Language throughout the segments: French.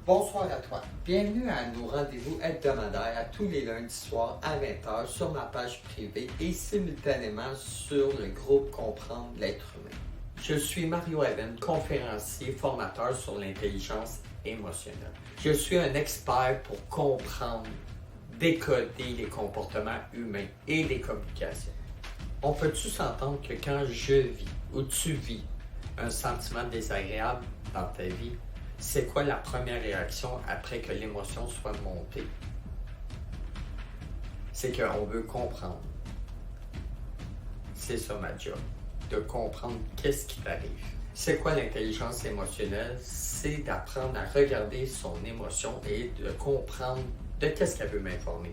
Bonsoir à toi. Bienvenue à nos rendez-vous hebdomadaires à tous les lundis soirs à 20h sur ma page privée et simultanément sur le groupe Comprendre l'être humain. Je suis Mario Even, conférencier, formateur sur l'intelligence émotionnelle. Je suis un expert pour comprendre, décoder les comportements humains et les communications. On peut-tu s'entendre que quand je vis ou tu vis un sentiment désagréable dans ta vie, c'est quoi la première réaction après que l'émotion soit montée? C'est qu'on veut comprendre. C'est ça ma job, de comprendre qu'est-ce qui t'arrive. C'est quoi l'intelligence émotionnelle? C'est d'apprendre à regarder son émotion et de comprendre de qu'est-ce qu'elle veut m'informer.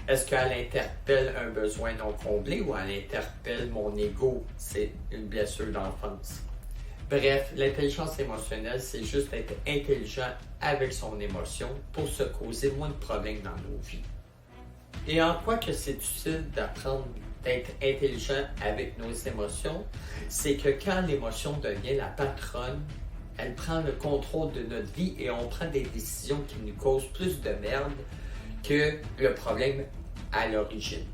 Est-ce qu'elle interpelle un besoin non comblé ou elle interpelle mon ego? C'est une blessure d'enfance. Bref, l'intelligence émotionnelle, c'est juste être intelligent avec son émotion pour se causer moins de problèmes dans nos vies. Et en quoi que c'est utile d'apprendre d'être intelligent avec nos émotions? C'est que quand l'émotion devient la patronne, elle prend le contrôle de notre vie et on prend des décisions qui nous causent plus de merde que le problème à l'origine.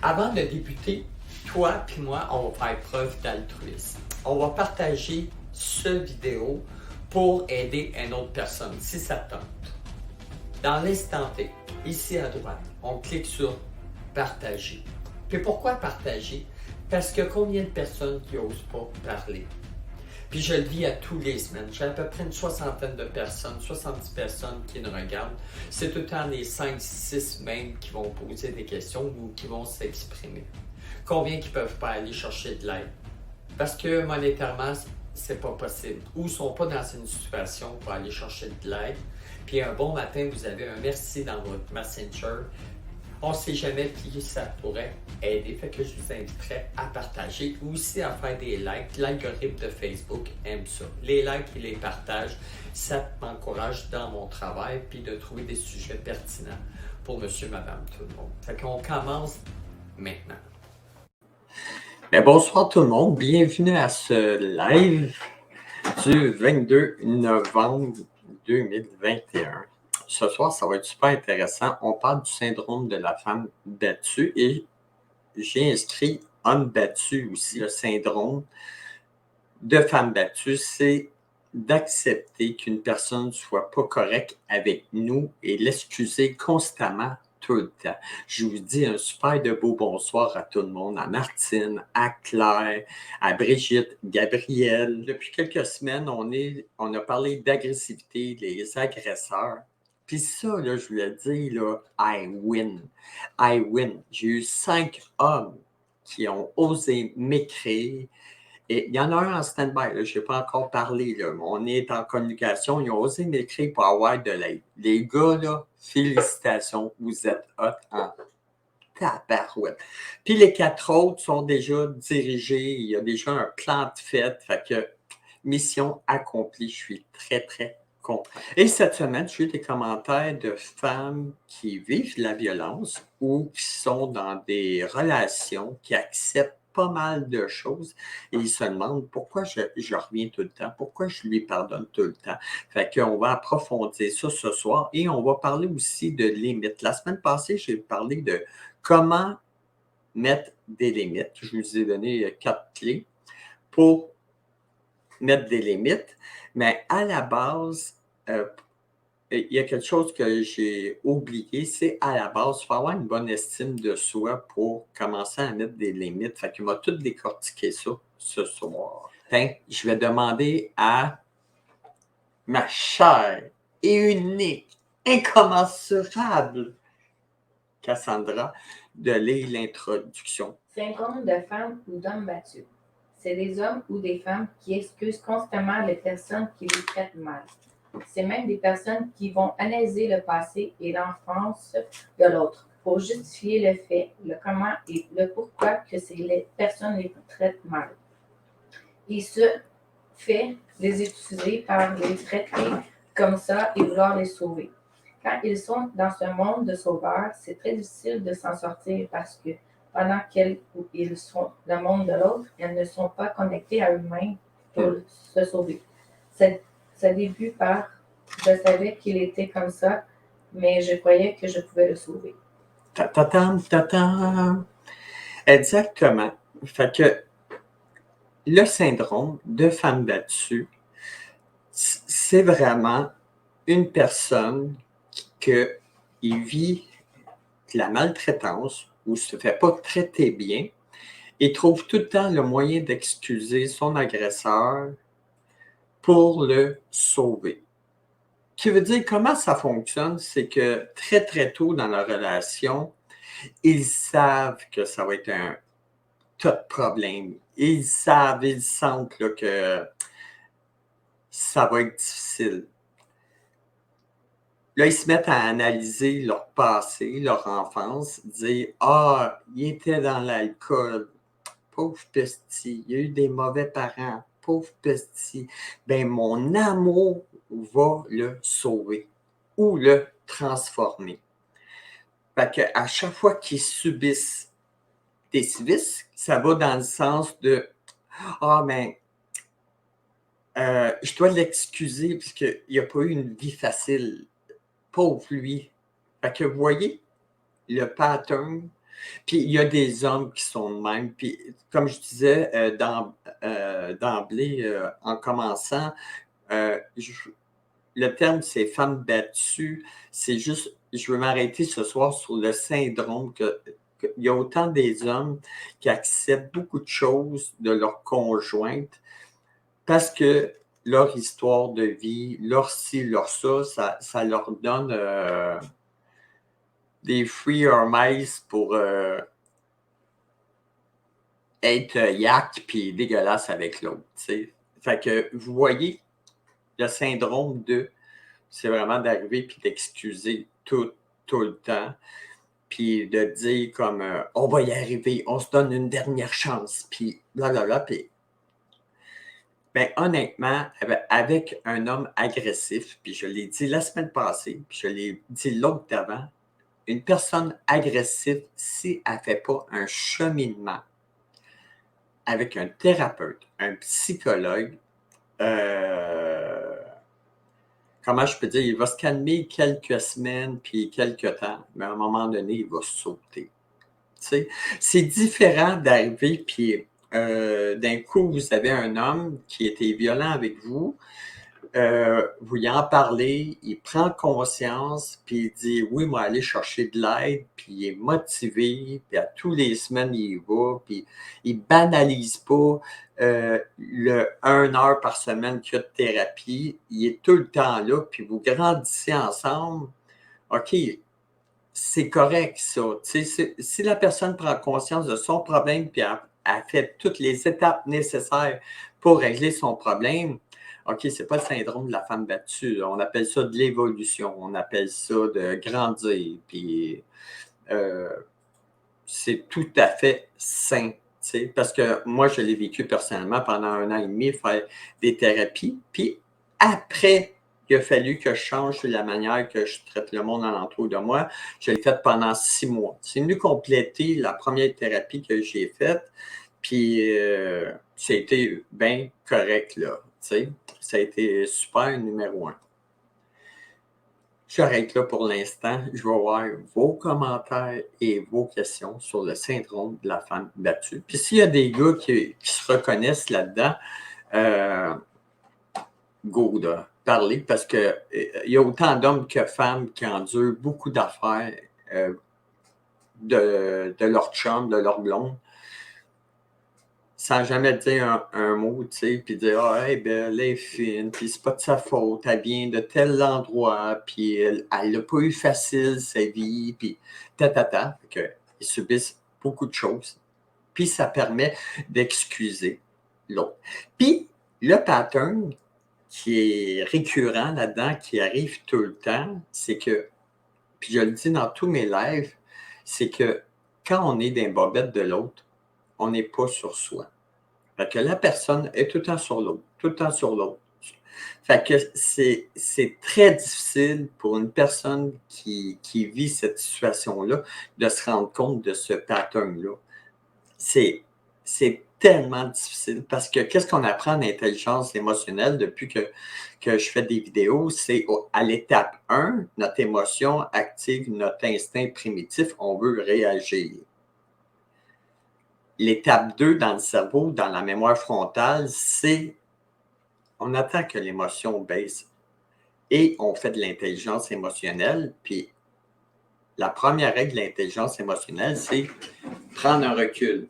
Avant de débuter, toi et moi, on va faire preuve d'altruisme. On va partager cette vidéo pour aider une autre personne, si ça te tente. Dans l'instant T, ici à droite, on clique sur « Partager ». Puis pourquoi partager? Parce que combien de personnes qui n'osent pas parler? Puis je le vis à tous les semaines. J'ai à peu près une soixantaine de personnes, 70 personnes qui nous regardent. C'est tout le temps les 5-6 même qui vont poser des questions ou qui vont s'exprimer. Combien qui ne peuvent pas aller chercher de l'aide? Parce que monétairement, c'est pas possible. Ou ne sont pas dans une situation pour aller chercher de l'aide. Puis un bon matin, vous avez un merci dans votre Messenger. On ne sait jamais qui ça pourrait aider. Fait que je vous inviterai à partager ou aussi à faire des likes. L'algorithme de Facebook aime ça. Les likes et les partages, ça m'encourage dans mon travail puis de trouver des sujets pertinents pour monsieur, madame, tout le monde. Fait qu'on commence maintenant. Bien, bonsoir tout le monde. Bienvenue à ce live du 22 novembre 2021. Ce soir, ça va être super intéressant. On parle du syndrome de la femme battue et j'ai inscrit homme battu aussi. Le syndrome de femme battue, c'est d'accepter qu'une personne ne soit pas correcte avec nous et l'excuser constamment tout le temps. Je vous dis un super de beau bonsoir à tout le monde, à Martine, à Claire, à Brigitte, Gabrielle. Depuis quelques semaines, on a parlé d'agressivité, des agresseurs. Puis ça, là, je vous l'ai dit, là, I win. I win. J'ai eu 5 hommes qui ont osé m'écrire. Et il y en a un en stand-by, je n'ai pas encore parlé, là, mais on est en communication. Ils ont osé m'écrire pour avoir de l'aide. Les gars, là, félicitations, vous êtes hot en tabarouette. Puis les 4 autres sont déjà dirigés. Il y a déjà un plan de fête. Fait que mission accomplie. Je suis très, très content. Et cette semaine, j'ai eu des commentaires de femmes qui vivent de la violence ou qui sont dans des relations qui acceptent pas mal de choses et ils se demandent pourquoi je reviens tout le temps, pourquoi je lui pardonne tout le temps. Fait qu'on va approfondir ça ce soir et on va parler aussi de limites. La semaine passée, j'ai parlé de comment mettre des limites. Je vous ai donné 4 clés pour mettre des limites, mais à la base, il y a quelque chose que j'ai oublié, c'est à la base, il faut avoir une bonne estime de soi pour commencer à mettre des limites. Fait qu'il m'a tout décortiqué ça ce soir. Je vais demander à ma chère et unique, incommensurable Cassandra de lire l'introduction. Syndrome de femme ou d'homme battu. C'est des hommes ou des femmes qui excusent constamment les personnes qui les traitent mal. C'est même des personnes qui vont analyser le passé et l'enfance de l'autre pour justifier le fait, le comment et le pourquoi que ces personnes les traitent mal. Et ce fait les excuser par les traiter comme ça et vouloir les sauver. Quand ils sont dans ce monde de sauveurs, c'est très difficile de s'en sortir parce que pendant qu'ils sont le monde de l'autre, elles ne sont pas connectées à eux-mêmes pour se sauver. Ça débute par Je savais qu'il était comme ça, mais je croyais que je pouvais le sauver. Ta-ta-tam. Exactement. Fait que le syndrome de femme battue, c'est vraiment une personne qui vit de la maltraitance ou ne se fait pas traiter bien et trouve tout le temps le moyen d'excuser son agresseur pour le sauver. Ce qui veut dire comment ça fonctionne, c'est que très très tôt dans la relation, ils savent que ça va être un tas de problèmes. Ils savent, ils sentent là, que ça va être difficile. Là, ils se mettent à analyser leur passé, leur enfance, dire ah, il était dans l'alcool, pauvre petit, il a eu des mauvais parents, pauvre petit. Ben, mon amour va le sauver ou le transformer. Fait qu'à chaque fois qu'ils subissent des sévices, ça va dans le sens de ah, mais je dois l'excuser parce qu'il n'a pas eu une vie facile. Pauvre lui. Fait que vous voyez le pattern. Puis il y a des hommes qui sont de même. Puis comme je disais d'emblée, en commençant, le terme c'est femme battue. C'est juste, je veux m'arrêter ce soir sur le syndrome qu'il y a autant des hommes qui acceptent beaucoup de choses de leur conjointe parce que leur histoire de vie, leur ci, leur ça leur donne des free or mice pour être yak puis dégueulasse avec l'autre. T'sais. Fait que vous voyez, le syndrome de, c'est vraiment d'arriver puis d'excuser tout le temps, puis de dire comme on va y arriver, on se donne une dernière chance, puis blablabla. Puis, ben, honnêtement, avec un homme agressif, puis je l'ai dit la semaine passée, puis je l'ai dit l'autre d'avant, une personne agressive, si elle ne fait pas un cheminement avec un thérapeute, un psychologue, comment je peux dire, il va se calmer quelques semaines puis quelques temps, mais à un moment donné, il va sauter. T'sais? C'est différent d'arriver puis d'un coup, vous avez un homme qui était violent avec vous, vous y en parlez, il prend conscience, puis il dit oui, moi, aller chercher de l'aide, puis il est motivé, puis à tous les semaines, il y va, puis il banalise pas le 1 heure par semaine qu'il y a de thérapie, il est tout le temps là, puis vous grandissez ensemble. OK, c'est correct, ça. Si la personne prend conscience de son problème, puis elle fait toutes les étapes nécessaires pour régler son problème, OK, c'est pas le syndrome de la femme battue. On appelle ça de l'évolution. On appelle ça de grandir. Puis c'est tout à fait sain. Parce que moi, je l'ai vécu personnellement pendant 1 an et demi, faire des thérapies. Puis après, il a fallu que je change la manière que je traite le monde alentour de moi. Je l'ai fait pendant 6 mois. C'est venu compléter la première thérapie que j'ai faite. Puis c'était bien correct, là. T'sais. Ça a été super numéro 1. J'arrête là pour l'instant. Je vais voir vos commentaires et vos questions sur le syndrome de la femme battue. Puis s'il y a des gars qui se reconnaissent là-dedans, go de parler parce qu'il y a autant d'hommes que femmes qui endurent beaucoup d'affaires de leur chum, de leur blonde, sans jamais dire un mot, tu sais, puis dire « Ah, elle est belle, elle est fine, puis c'est pas de sa faute, elle vient de tel endroit, puis elle n'a pas eu facile sa vie, puis ta. » Ils subissent beaucoup de choses. Puis ça permet d'excuser l'autre. Puis le pattern qui est récurrent là-dedans, qui arrive tout le temps, c'est que, puis je le dis dans tous mes lives, c'est que quand on est dans les bobettes de l'autre, on n'est pas sur soi. Fait que la personne est tout le temps sur l'autre, tout le temps sur l'autre. Fait que c'est très difficile pour une personne qui vit cette situation-là de se rendre compte de ce pattern-là. C'est tellement difficile parce que qu'est-ce qu'on apprend en intelligence émotionnelle depuis que je fais des vidéos, c'est à l'étape 1, notre émotion active notre instinct primitif, on veut réagir. L'étape 2 dans le cerveau, dans la mémoire frontale, c'est on attend que l'émotion baisse et on fait de l'intelligence émotionnelle. Puis la première règle de l'intelligence émotionnelle, c'est prendre un recul.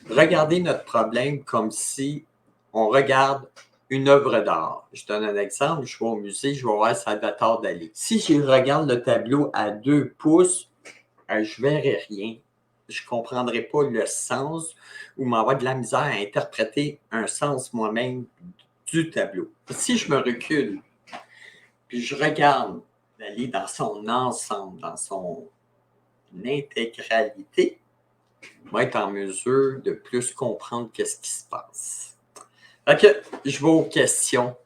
Regarder notre problème comme si on regarde une œuvre d'art. Je donne un exemple, je vais au musée, je vais voir Salvatore Dali. Si je regarde le tableau à 2 pouces, je ne verrai rien. Je ne comprendrai pas le sens ou m'avoir de la misère à interpréter un sens moi-même du tableau. Si je me recule, puis je regarde Dali dans son ensemble, dans son intégralité, je vais être en mesure de plus comprendre qu'est-ce qui se passe. OK, je vais aux questions.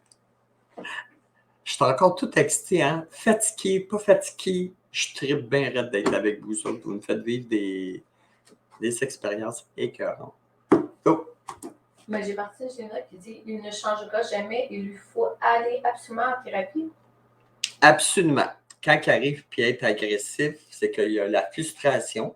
Je suis encore tout excité, hein? Fatigué, pas fatigué. Je tripe bien raide d'être avec vous autres. Vous me faites vivre des expériences écœurantes. Oh! Mais j'ai parti de une note qui dit il ne changera jamais, il lui faut aller absolument en thérapie. Absolument. Quand il arrive puis être agressif, c'est qu'il y a la frustration,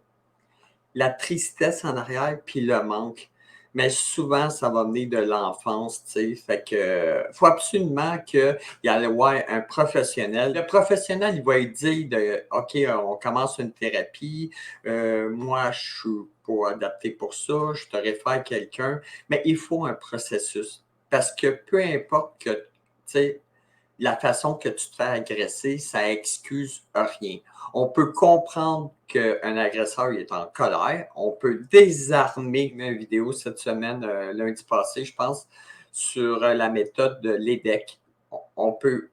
la tristesse en arrière, puis le manque. Mais souvent, ça va venir de l'enfance, tu sais. Fait que faut absolument qu'il y ait un professionnel. Le professionnel, il va lui dire OK, on commence une thérapie. Moi, je suis pas adapté pour ça. Je te réfère quelqu'un. Mais il faut un processus. Parce que peu importe que, tu sais, la façon que tu te fais agresser, ça excuse rien. On peut comprendre qu'un agresseur il est en colère. On peut désarmer une vidéo cette semaine, lundi passé, je pense, sur la méthode de l'EDEC. On peut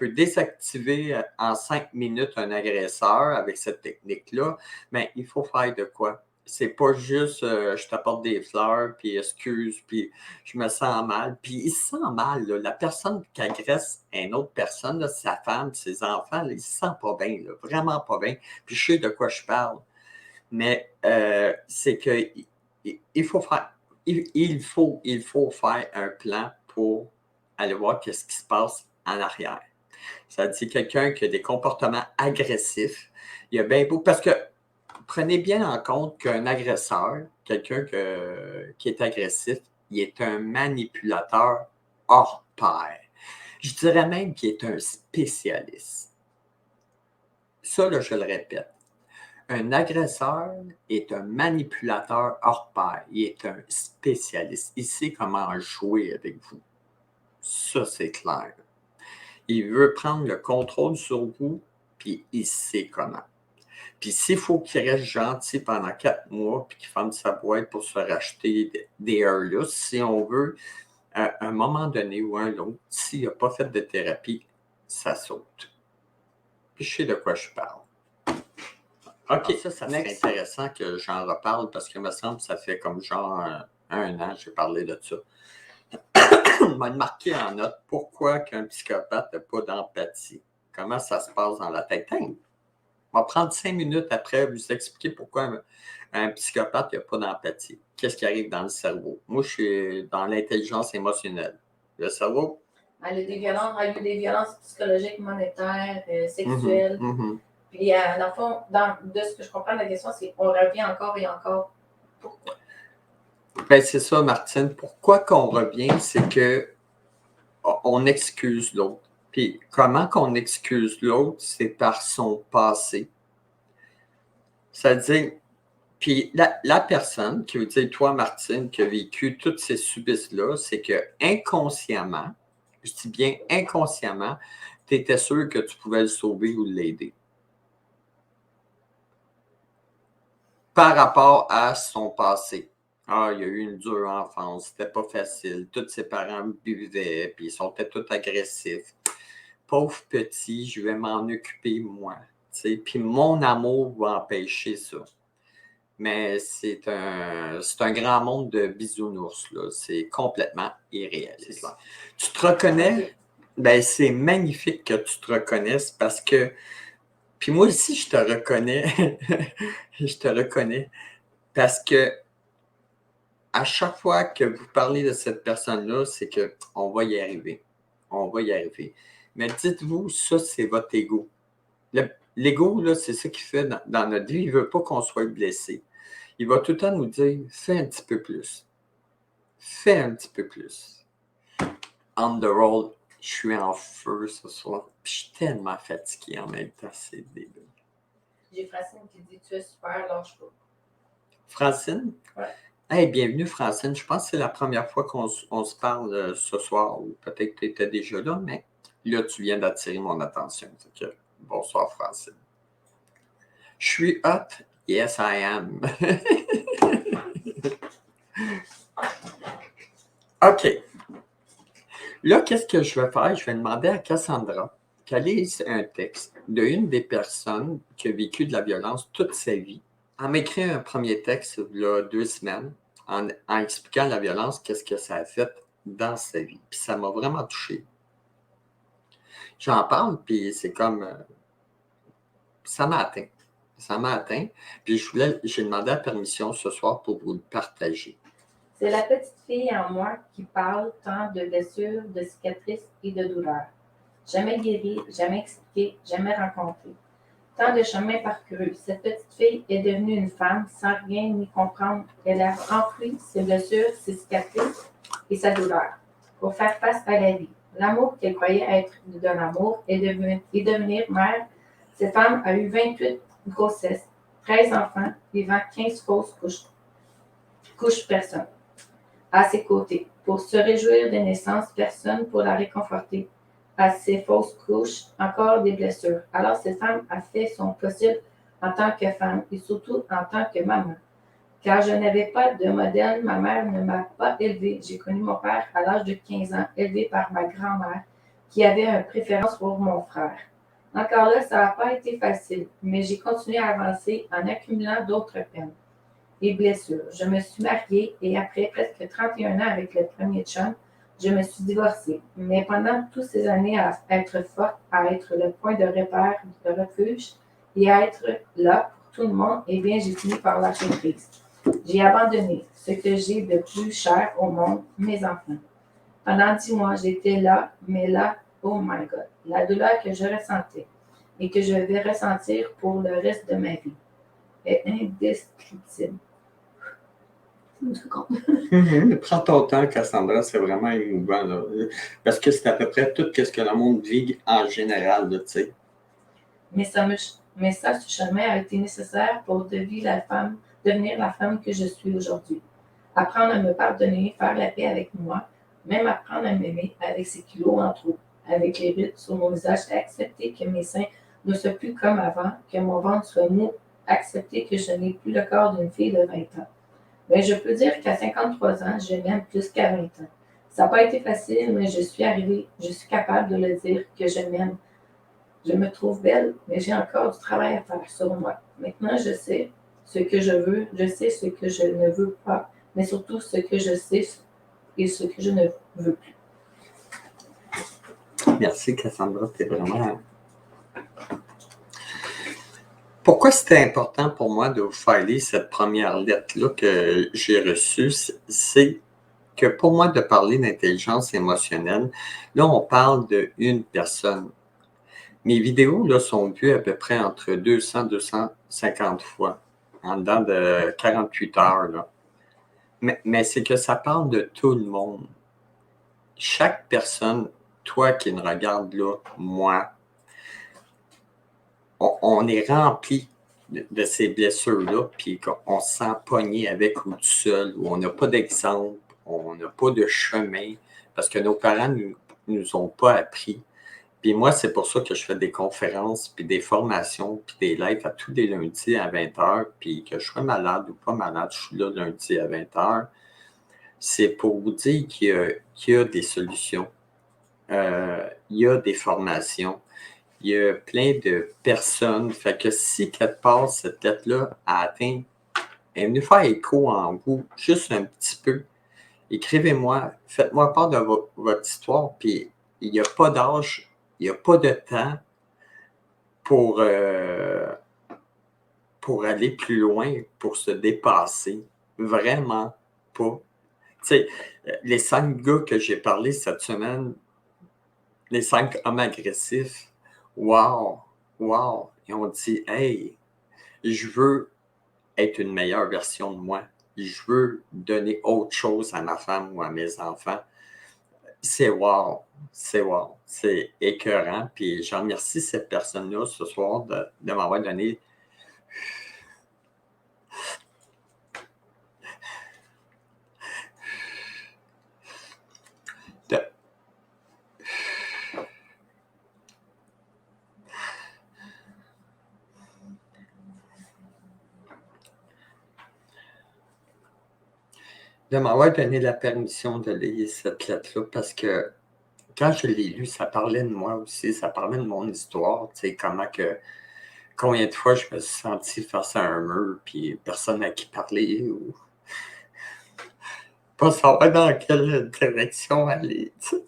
désactiver en 5 minutes un agresseur avec cette technique-là, mais il faut faire de quoi? C'est pas juste je t'apporte des fleurs, puis excuse, puis je me sens mal. Puis il se sent mal. Là. La personne qui agresse une autre personne, là, sa femme, ses enfants, là, il se sent pas bien, là, vraiment pas bien. Puis je sais de quoi je parle. Mais c'est que il faut faire, il faut faire un plan pour aller voir qu'est-ce qui se passe en arrière. Ça dit quelqu'un qui a des comportements agressifs. Il y a bien beau. Parce que prenez bien en compte qu'un agresseur, quelqu'un qui est agressif, il est un manipulateur hors pair. Je dirais même qu'il est un spécialiste. Ça, là, je le répète. Un agresseur est un manipulateur hors pair. Il est un spécialiste. Il sait comment jouer avec vous. Ça, c'est clair. Il veut prendre le contrôle sur vous, puis il sait comment. Puis s'il faut qu'il reste gentil pendant 4 mois, puis qu'il ferme sa boîte pour se racheter des Airlus, si on veut, à un moment donné ou un autre, s'il n'a pas fait de thérapie, ça saute. Puis je sais de quoi je parle. OK, ça serait intéressant que j'en reparle parce que me semble que ça fait comme genre un an que j'ai parlé de ça. Il m'a marqué en note pourquoi qu'un psychopathe n'a pas d'empathie. Comment ça se passe dans la tête? On va prendre 5 minutes après vous expliquer pourquoi un psychopathe n'a pas d'empathie. Qu'est-ce qui arrive dans le cerveau? Moi, je suis dans l'intelligence émotionnelle. Le cerveau? Elle a eu des violences psychologiques, monétaires, sexuelles. Puis, dans le fond, de ce que je comprends de la question, c'est on revient encore et encore. Pourquoi? Ben, c'est ça, Martine. Pourquoi qu'on revient, c'est qu'on excuse l'autre. Puis comment qu'on excuse l'autre, c'est par son passé. C'est-à-dire, puis la personne, qui veut dire toi, Martine, qui a vécu toutes ces subices-là, c'est que inconsciemment, je dis bien inconsciemment, tu étais sûr que tu pouvais le sauver ou l'aider. Par rapport à son passé. Ah, il y a eu une dure enfance, c'était pas facile. Tous ses parents buvaient, puis ils sont tous agressifs. Pauvre petit, je vais m'en occuper moi. T'sais. Puis mon amour va empêcher ça. Mais c'est un grand monde de bisounours. Là. C'est complètement irréaliste. Tu te reconnais? Ben, c'est magnifique que tu te reconnaisses parce que. Puis moi aussi, je te reconnais. Je te reconnais parce que à chaque fois que vous parlez de cette personne-là, c'est qu'on va y arriver. On va y arriver. Mais dites-vous, ça, c'est votre ego. L'ego, là, c'est ça qu'il fait dans notre vie. Il ne veut pas qu'on soit blessé. Il va tout le temps nous dire, fais un petit peu plus. Fais un petit peu plus. On the road, je suis en feu ce soir. Puis je suis tellement fatigué en même temps, c'est débile. J'ai Francine qui dit tu es super, lâche pas. Francine? Ouais. Hey, bienvenue Francine. Je pense que c'est la première fois qu'on se parle ce soir, ou peut-être que tu étais déjà là, mais là, tu viens d'attirer mon attention. Donc, bonsoir Francine. Je suis hot? Yes, I am. OK. Là, qu'est-ce que je vais faire? Je vais demander à Cassandra qu'elle lise un texte d'une des personnes qui a vécu de la violence toute sa vie. Elle m'a écrit un premier texte il y a 2 semaines en expliquant la violence, qu'est-ce que ça a fait dans sa vie. Puis ça m'a vraiment touché. J'en parle, puis c'est comme... ça m'a atteint. Ça m'a atteint. Puis j'ai demandé la permission ce soir pour vous le partager. C'est la petite fille en moi qui parle tant de blessures, de cicatrices et de douleurs. Jamais guérie, jamais expliquée, jamais rencontrée. Tant de chemins parcourus. Cette petite fille est devenue une femme sans rien ni comprendre. Elle a enfoui ses blessures, ses cicatrices et sa douleur pour faire face à la vie. L'amour qu'elle croyait être de l'amour et devenir mère. Cette femme a eu 28 grossesses, 13 enfants, vivant 15 fausses couches personne à ses côtés. Pour se réjouir des naissances, personne pour la réconforter. À ses fausses couches, encore des blessures. Alors cette femme a fait son possible en tant que femme et surtout en tant que maman. Car je n'avais pas de modèle, ma mère ne m'a pas élevée. J'ai connu mon père à l'âge de 15 ans, élevé par ma grand-mère, qui avait une préférence pour mon frère. Encore là, ça n'a pas été facile, mais j'ai continué à avancer en accumulant d'autres peines et blessures. Je me suis mariée et après presque 31 ans avec le premier chum, je me suis divorcée. Mais pendant toutes ces années à être forte, à être le point de repère, de refuge et à être là pour tout le monde, eh bien, j'ai fini par lâcher prise. J'ai abandonné ce que j'ai de plus cher au monde, mes enfants. Pendant 10 mois, j'étais là, mais là, oh my God, la douleur que je ressentais et que je vais ressentir pour le reste de ma vie est indescriptible. Prends ton temps, Cassandra, c'est vraiment émouvant. Là. Parce que c'est à peu près tout ce que le monde vit en général, tu sais. Mais ça, ce chemin a été nécessaire pour devenir la femme que je suis aujourd'hui. Apprendre à me pardonner, faire la paix avec moi, même apprendre à m'aimer avec ses kilos en trop, avec les rides sur mon visage, accepter que mes seins ne soient plus comme avant, que mon ventre soit mou, accepter que je n'ai plus le corps d'une fille de 20 ans. Mais je peux dire qu'à 53 ans, je m'aime plus qu'à 20 ans. Ça n'a pas été facile, mais je suis capable de le dire que je m'aime. Je me trouve belle, mais j'ai encore du travail à faire sur moi. Maintenant, je sais ce que je veux, je sais ce que je ne veux pas, mais surtout ce que je sais et ce que je ne veux plus. Merci, Cassandra, c'est vraiment... Pourquoi c'était important pour moi de vous faire lire cette première lettre-là que j'ai reçue, c'est que pour moi, de parler d'intelligence émotionnelle, là, on parle d'une personne. Mes vidéos là, sont vues à peu près entre 200 et 250 fois en dedans de 48 heures. Là. Mais c'est que ça parle de tout le monde. Chaque personne, toi qui me regardes là, moi, on est rempli de ces blessures-là, puis qu'on se sent pogné avec ou tout seul, ou on n'a pas d'exemple, on n'a pas de chemin, parce que nos parents ne nous ont pas appris. Puis moi, c'est pour ça que je fais des conférences, puis des formations, puis des lives à tous les lundis à 20h, puis que je sois malade ou pas malade, je suis là lundi à 20h. C'est pour vous dire qu'il y a des solutions, il y a des formations, il y a plein de personnes. Fait que si quelque part, cette lettre-là a atteint, elle est venue faire écho en vous, juste un petit peu. Écrivez-moi, faites-moi part de votre histoire, puis il n'y a pas d'âge, il n'y a pas de temps pour aller plus loin, pour se dépasser. Vraiment pas. sais, les 5 gars que j'ai parlé cette semaine, les 5 hommes agressifs, wow, wow, ils ont dit, hey, je veux être une meilleure version de moi. Je veux donner autre chose à ma femme ou à mes enfants. C'est wow, c'est écœurant. Puis je remercie cette personne-là ce soir de m'avoir donné de m'avoir donné la permission de lire cette lettre-là parce que quand je l'ai lu, ça parlait de moi aussi, ça parlait de mon histoire, tu sais, combien de fois je me suis senti face à un mur, puis personne à qui parler, ou pas savoir dans quelle direction aller, tu sais.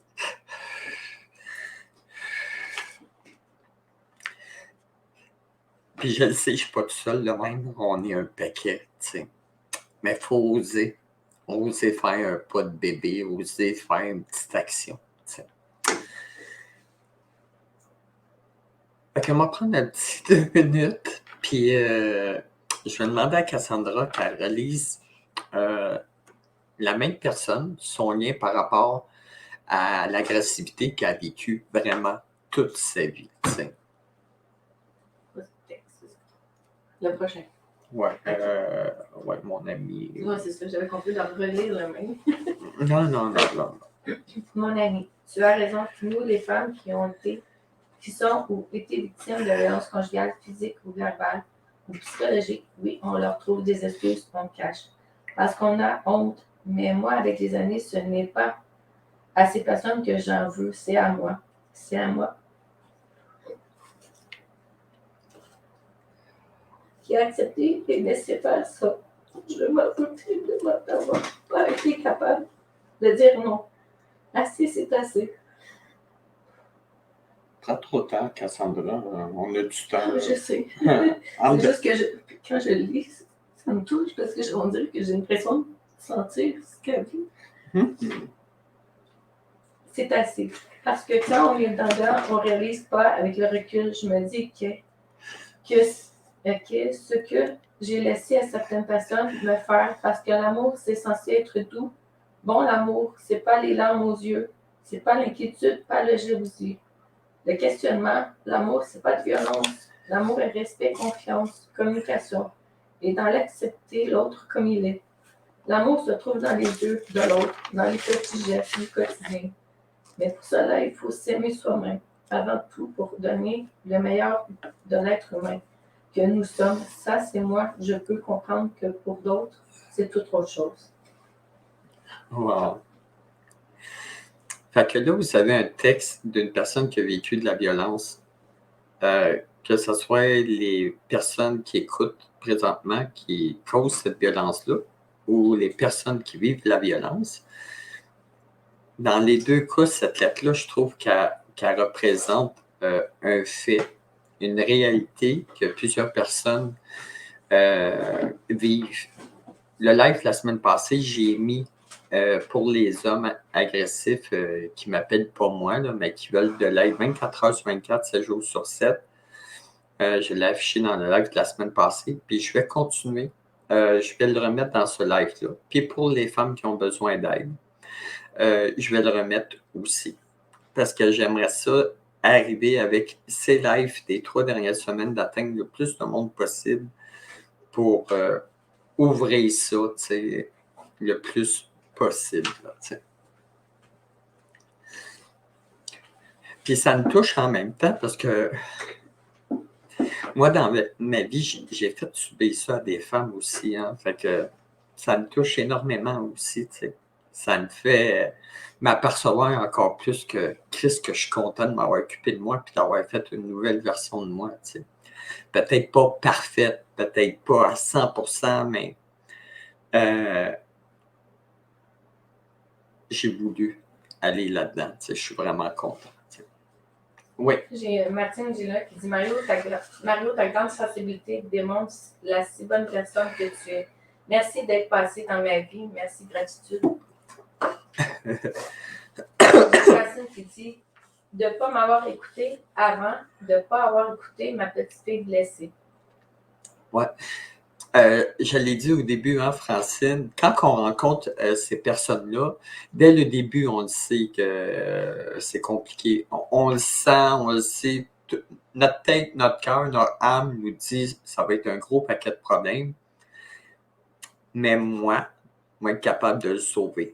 Puis je le sais, je ne suis pas tout seul de même, on est un paquet, tu sais. Mais il faut oser faire un pas de bébé, oser faire une petite action, tu sais. Fait qu'on va prendre un petit 2 minutes, puis je vais demander à Cassandra qu'elle relise la même personne, son lien par rapport à l'agressivité qu'elle a vécue vraiment toute sa vie. T'sais. Le prochain. Ouais, ouais, mon ami. Ouais, c'est ça, j'avais compris de relire le même. Non. Mon ami, tu as raison, nous, les femmes qui sont ou été victimes de violences conjugales, physiques ou verbales, ou psychologiques, oui, on leur trouve des excuses qu'on cache. Parce qu'on a honte. Mais moi, avec les années, ce n'est pas à ces personnes que j'en veux, c'est à moi. C'est à moi. Qui a accepté et laissé faire ça. Je m'en veux terriblement d'avoir pas été capable de dire non. Assez, c'est assez. Pas trop tard, Cassandra. On a du temps. Je sais. C'est juste que quand je le lis, ça me touche parce que on dirait que j'ai l'impression de sentir ce qu'elle vit. C'est assez. Parce que quand on est dedans, on ne réalise pas avec le recul. Je me dis que ce que j'ai laissé à certaines personnes me faire, parce que l'amour, c'est censé être doux. Bon, l'amour, c'est pas les larmes aux yeux, c'est pas l'inquiétude, pas la jalousie. Le questionnement, l'amour, c'est pas de violence. L'amour est respect, confiance, communication. Et dans l'accepter l'autre comme il est. L'amour se trouve dans les yeux de l'autre, dans les petits gestes du quotidien. Mais pour cela, il faut s'aimer soi-même, avant tout pour donner le meilleur de l'être humain que nous sommes. Ça, c'est moi. Je peux comprendre que pour d'autres, c'est toute autre chose. Wow. Fait que là, vous avez un texte d'une personne qui a vécu de la violence, que ce soit les personnes qui écoutent présentement qui causent cette violence-là ou les personnes qui vivent la violence. Dans les deux cas, cette lettre-là, je trouve qu'elle représente un fait, une réalité que plusieurs personnes vivent. Le live la semaine passée, j'ai mis pour les hommes agressifs qui m'appellent pas moi, là, mais qui veulent de l'aide 24 heures sur 24, 7 jours sur 7. Je l'ai affiché dans le live de la semaine passée, puis je vais continuer. Je vais le remettre dans ce live-là. Puis pour les femmes qui ont besoin d'aide, je vais le remettre aussi. Parce que j'aimerais ça arriver avec ces lives des 3 dernières semaines d'atteindre le plus de monde possible pour ouvrir ça, tu sais, le plus possible. Là, puis ça me touche en même temps parce que moi, dans ma vie, j'ai fait subir ça à des femmes aussi. Hein, fait que ça me touche énormément aussi. Tu sais. Ça me fait m'apercevoir encore plus que Christ, que je suis content de m'avoir occupé de moi et d'avoir fait une nouvelle version de moi. Tu sais. Peut-être pas parfaite, peut-être pas à 100%, mais j'ai voulu aller là-dedans. Tu sais, je suis vraiment content. Tu sais. Oui. J'ai Martine Gila qui dit Mario, ta grande sensibilité démontre la si bonne personne que tu es. Merci d'être passé dans ma vie. Merci, gratitude. J'ai une personne qui dit de ne pas m'avoir écouté avant, de ne pas avoir écouté ma petite fille blessée. Ouais. Je l'ai dit au début, hein, Francine, quand on rencontre ces personnes-là, dès le début, on le sait que c'est compliqué. On le sent, on le sait. Notre tête, notre cœur, notre âme nous dit ça va être un gros paquet de problèmes. Mais moi être capable de le sauver.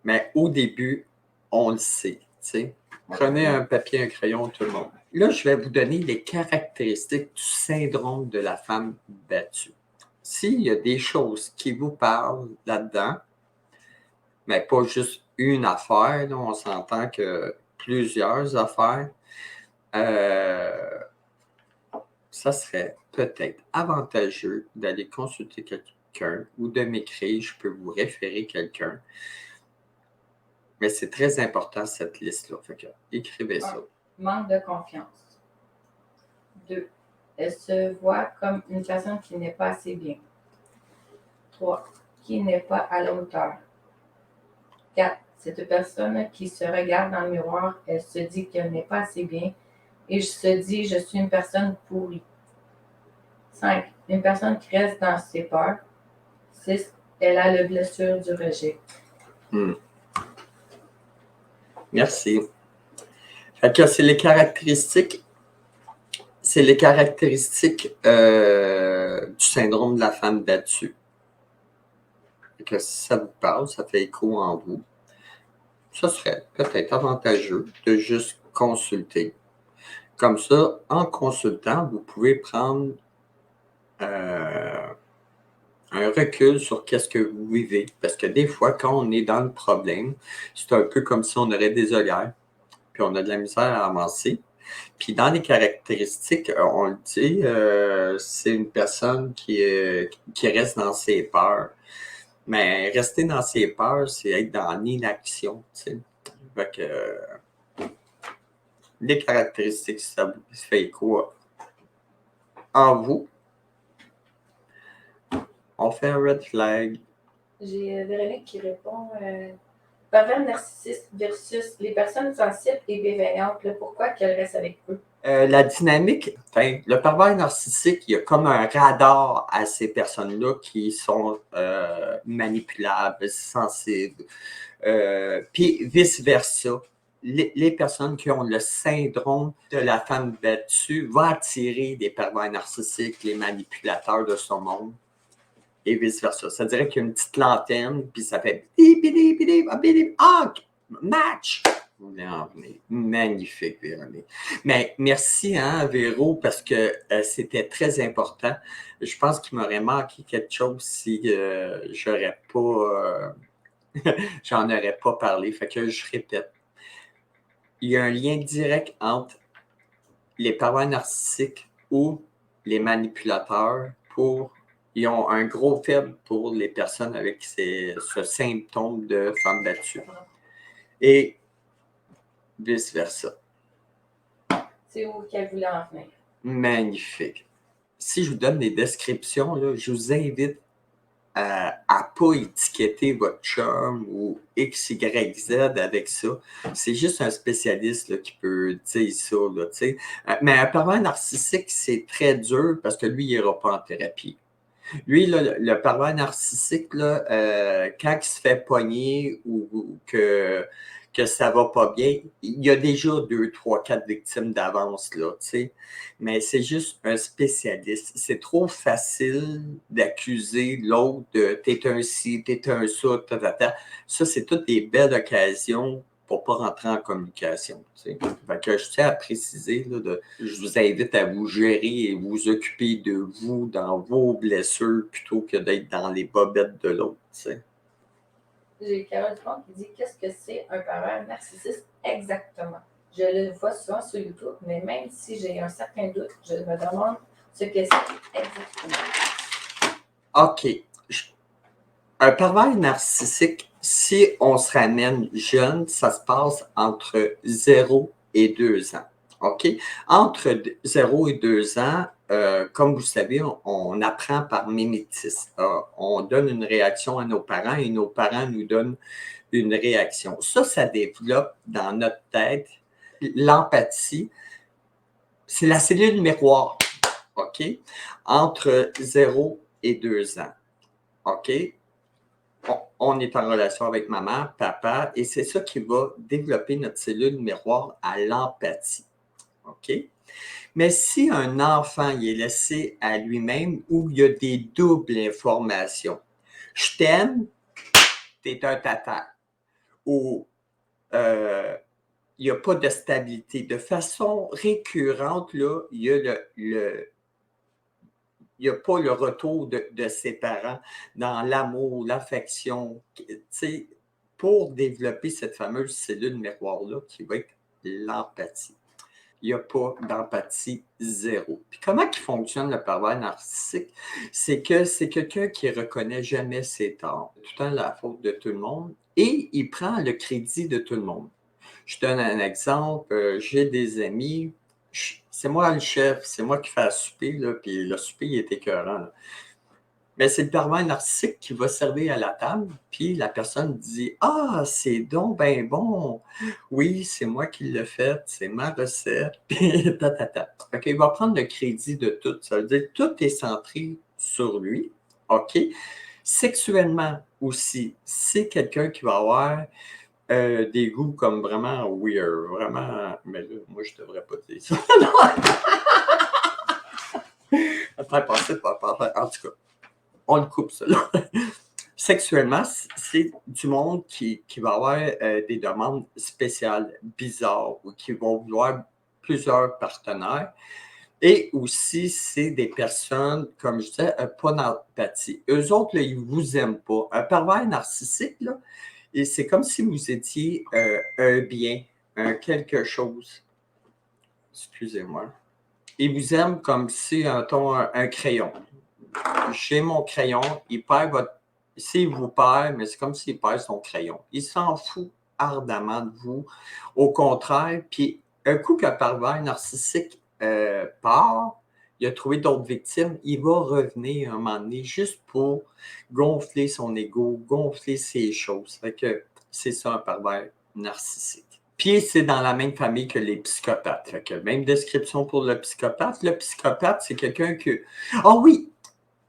Mais au début, on le sait. T'sais. Prenez un papier, un crayon, tout le monde. Là, je vais vous donner les caractéristiques du syndrome de la femme battue. S'il y a des choses qui vous parlent là-dedans, mais pas juste une affaire, là, on s'entend que plusieurs affaires, ça serait peut-être avantageux d'aller consulter quelqu'un ou de m'écrire, je peux vous référer quelqu'un. Mais c'est très important, cette liste-là. Fait que, écrivez ça. Manque de confiance. 2. Elle se voit comme une personne qui n'est pas assez bien. 3. Qui n'est pas à la hauteur. 4. Cette personne qui se regarde dans le miroir, elle se dit qu'elle n'est pas assez bien et se dit je suis une personne pourrie. 5. Une personne qui reste dans ses peurs. 6. Elle a la blessure du rejet. Merci. Fait que c'est les caractéristiques du syndrome de la femme battue. Fait que si ça vous parle, ça fait écho en vous. Ça serait peut-être avantageux de juste consulter. Comme ça, en consultant, vous pouvez prendre un recul sur qu'est-ce que vous vivez. Parce que des fois, quand on est dans le problème, c'est un peu comme si on aurait des œillères, puis on a de la misère à avancer. Puis dans les caractéristiques, on le dit, c'est une personne qui reste dans ses peurs. Mais rester dans ses peurs, c'est être dans l'inaction, tu sais. Fait que les caractéristiques, ça fait quoi en vous? On fait un red flag. J'ai Véronique qui répond pervers narcissiste versus les personnes sensibles et bienveillantes, pourquoi qu'elles restent avec eux? La dynamique, le pervers narcissique, il y a comme un radar à ces personnes-là qui sont manipulables, sensibles. Puis vice-versa. Les personnes qui ont le syndrome de la femme battue vont attirer des pervers narcissiques, les manipulateurs de ce monde. Et vice-versa. Ça dirait qu'il y a une petite lanterne, puis ça fait match! Vous voulez en venir. Magnifique, Véronique. Mais merci, hein, Véro, parce que c'était très important. Je pense qu'il m'aurait manqué quelque chose si j'en aurais pas parlé. Fait que je répète. Il y a un lien direct entre les pervers narcissiques ou les manipulateurs ils ont un gros faible pour les personnes avec ce symptôme de femme battue. Et vice-versa. C'est où qu'elle voulait en venir. Magnifique. Si je vous donne des descriptions, là, je vous invite à ne pas étiqueter votre chum ou X, Y, Z avec ça. C'est juste un spécialiste là, qui peut dire ça. Là, mais un pervers narcissique, c'est très dur parce que lui, il n'ira pas en thérapie. Lui, là, le pervers narcissique, là, quand il se fait pogner ou que ça va pas bien, il y a déjà 2, 3, 4 victimes d'avance, là, tu sais. Mais c'est juste un spécialiste. C'est trop facile d'accuser l'autre de « t'es un ci, t'es un ça, ta. » Ça, c'est toutes des belles occasions pour pas rentrer en communication. Tu sais. Fait que je tiens à préciser, là, je vous invite à vous gérer et vous occuper de vous dans vos blessures plutôt que d'être dans les bobettes de l'autre. Tu sais. J'ai Carole Dupont qui dit qu'est-ce que c'est un pervers narcissiste exactement? Je le vois souvent sur YouTube, mais même si j'ai un certain doute, je me demande ce que c'est exactement. OK. Un pervers narcissique, si on se ramène jeune, ça se passe entre 0 et 2 ans. OK? Entre 0 et 2 ans, comme vous savez, on apprend par mimétisme. On donne une réaction à nos parents et nos parents nous donnent une réaction. Ça développe dans notre tête l'empathie. C'est la cellule miroir, OK? Entre 0 et 2 ans, OK? On est en relation avec maman, papa, et c'est ça qui va développer notre cellule miroir à l'empathie, OK? Mais si un enfant il est laissé à lui-même où il y a des doubles informations, je t'aime, t'es un tata, ou il n'y a pas de stabilité. De façon récurrente, là, il y a pas le retour de ses parents dans l'amour, l'affection, pour développer cette fameuse cellule miroir-là qui va être l'empathie. Il n'y a pas d'empathie zéro. Puis comment il fonctionne le pervers narcissique? C'est que c'est quelqu'un qui ne reconnaît jamais ses torts. Tout le temps la faute de tout le monde et il prend le crédit de tout le monde. Je donne un exemple. J'ai des amis. C'est moi le chef, c'est moi qui fais le souper, là, puis le souper, il est écœurant. Là. Mais c'est le pervers narcissique qui va servir à la table, puis la personne dit « Ah, c'est donc ben bon! Oui, c'est moi qui l'ai fait, c'est ma recette. » Puis ta. OK, il va prendre le crédit de tout. Ça veut dire que tout est centré sur lui. OK? Sexuellement aussi, c'est quelqu'un qui va avoir des goûts comme vraiment weird, vraiment... Mais là, moi, je devrais pas dire ça. Faire passer par... En tout cas, on le coupe, ça, là. Sexuellement, c'est du monde qui va avoir des demandes spéciales, bizarres, ou qui vont vouloir plusieurs partenaires. Et aussi, c'est des personnes, comme je disais, pas d'empathie. Eux autres, là, ils ne vous aiment pas. Un pervers narcissique, là, et c'est comme si vous étiez un bien, un quelque chose. Excusez-moi. Ils vous aiment comme si, un crayon. J'ai mon crayon, il perd votre... S'il vous perd, mais c'est comme s'il perd son crayon. Il s'en fout ardemment de vous. Au contraire, puis un coup qu'un pervers narcissique part, il a trouvé d'autres victimes, il va revenir un moment donné juste pour gonfler son ego, gonfler ses choses. Fait que c'est ça un pervers narcissique. Puis c'est dans la même famille que les psychopathes. Fait que même description pour le psychopathe. Le psychopathe, c'est quelqu'un que... Ah oui!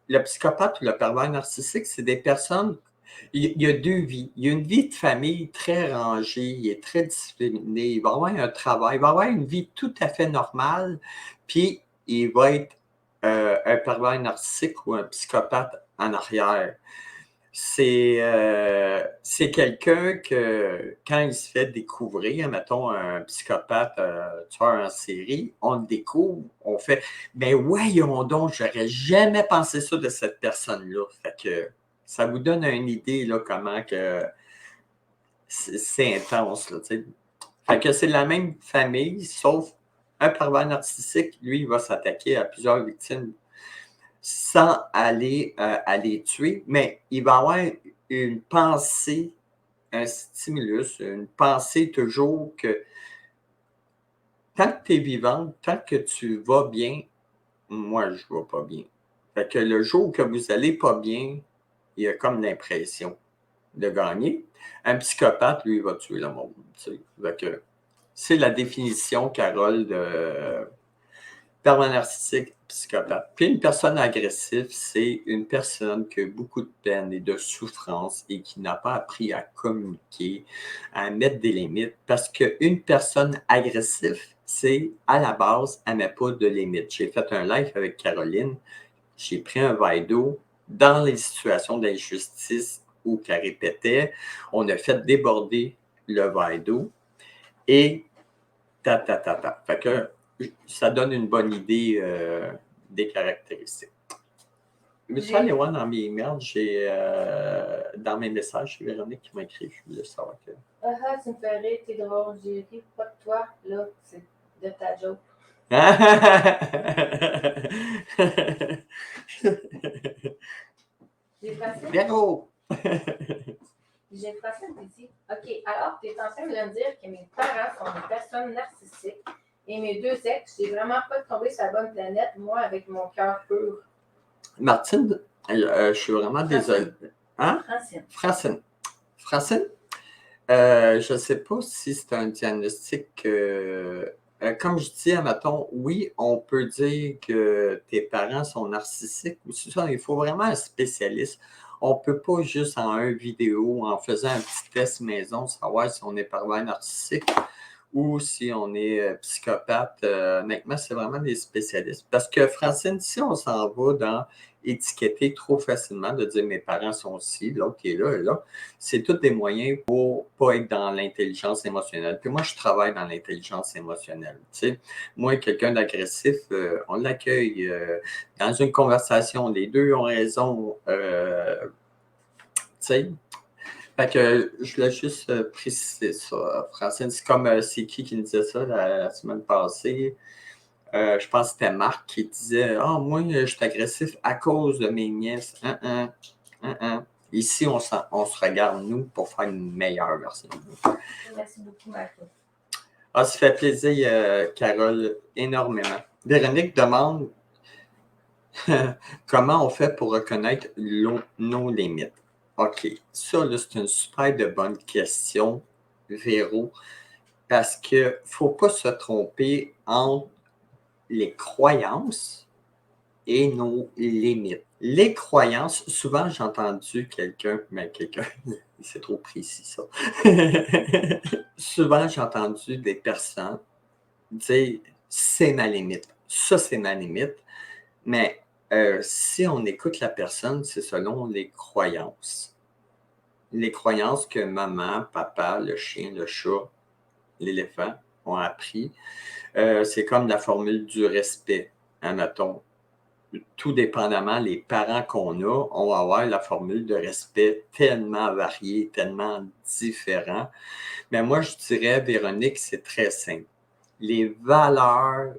Le psychopathe ou le pervers narcissique, c'est des personnes... Il y a deux vies. Il y a une vie de famille très rangée, il est très discipliné, il va avoir un travail, il va avoir une vie tout à fait normale, puis il va être un pervers narcissique ou un psychopathe en arrière. C'est quelqu'un que, quand il se fait découvrir, mettons un psychopathe tueur en série, on le découvre, on fait « Ben voyons donc, j'aurais jamais pensé ça de cette personne-là. » Fait que ça vous donne une idée là, comment que c'est intense. Là, t'sais. Fait que c'est la même famille, sauf un pervers narcissique, lui, il va s'attaquer à plusieurs victimes sans aller à les tuer, mais il va avoir une pensée, un stimulus, une pensée toujours que tant que tu es vivante, tant que tu vas bien, moi, je ne vais pas bien. Fait que le jour que vous allez pas bien, il y a comme l'impression de gagner. Un psychopathe, lui, il va tuer le monde. Fait que c'est la définition, Carole, de pervers narcissique, psychopathe. Puis une personne agressive, c'est une personne qui a beaucoup de peine et de souffrance et qui n'a pas appris à communiquer, à mettre des limites. Parce qu'une personne agressive, c'est à la base, elle ne met pas de limites. J'ai fait un live avec Caroline, j'ai pris un verre d'eau dans les situations d'injustice où qu'elle répétait, on a fait déborder le verre d'eau et Fait que ça donne une bonne idée des caractéristiques. Monsieur Léon, dans mes emails, dans mes messages, c'est Véronique qui m'a écrit, je voulais savoir que... Ah, tu me fais rire, t'es drôle, j'ai ri pas de toi, là, c'est de ta joke. J'ai passé... Véro! J'ai passé ici. OK, alors tu es en train de me dire que mes parents sont des personnes narcissiques Et mes 2 ex, j'ai vraiment pas tombé sur la bonne planète, moi, avec mon cœur pur. Martine, je suis vraiment désolé. Hein? Francine. Francine? Je ne sais pas si c'est un diagnostic. Comme je dis, admettons, oui, on peut dire que tes parents sont narcissiques ou c'est ça, il faut vraiment un spécialiste. On ne peut pas juste en une vidéo, en faisant un petit test maison, savoir si on est pervers narcissique ou si on est psychopathe. Honnêtement, c'est vraiment des spécialistes. Parce que, Francine, si on s'en va dans étiqueter trop facilement, de dire mes parents sont ci, l'autre est là et là, c'est tous des moyens pour pas être dans l'intelligence émotionnelle. Puis moi, je travaille dans l'intelligence émotionnelle. Tu sais, moi, quelqu'un d'agressif, on l'accueille dans une conversation. Les deux ont raison. Tu sais, fait que je voulais juste préciser ça, Francine. C'est comme c'est qui me disait ça la semaine passée? Je pense que c'était Marc qui disait ah, moi, je suis agressif à cause de mes nièces. Ici, on se regarde, nous, pour faire une meilleure version. Merci beaucoup, Marco. Ah, ça fait plaisir, Carole, énormément. Véronique demande comment on fait pour reconnaître nos limites. OK, ça, là, c'est une super de bonne question, Véro, parce qu'il ne faut pas se tromper entre les croyances et nos limites. Les croyances, souvent j'ai entendu quelqu'un, c'est trop précis ça. Souvent j'ai entendu des personnes dire c'est ma limite, ça c'est ma limite, mais si on écoute la personne, c'est selon les croyances. Les croyances que maman, papa, le chien, le chat, l'éléphant ont appris. C'est comme la formule du respect, hein, mettons. Tout dépendamment, les parents qu'on a, on va avoir la formule de respect tellement variée, tellement différente. Mais moi, je dirais, Véronique, c'est très simple. Les valeurs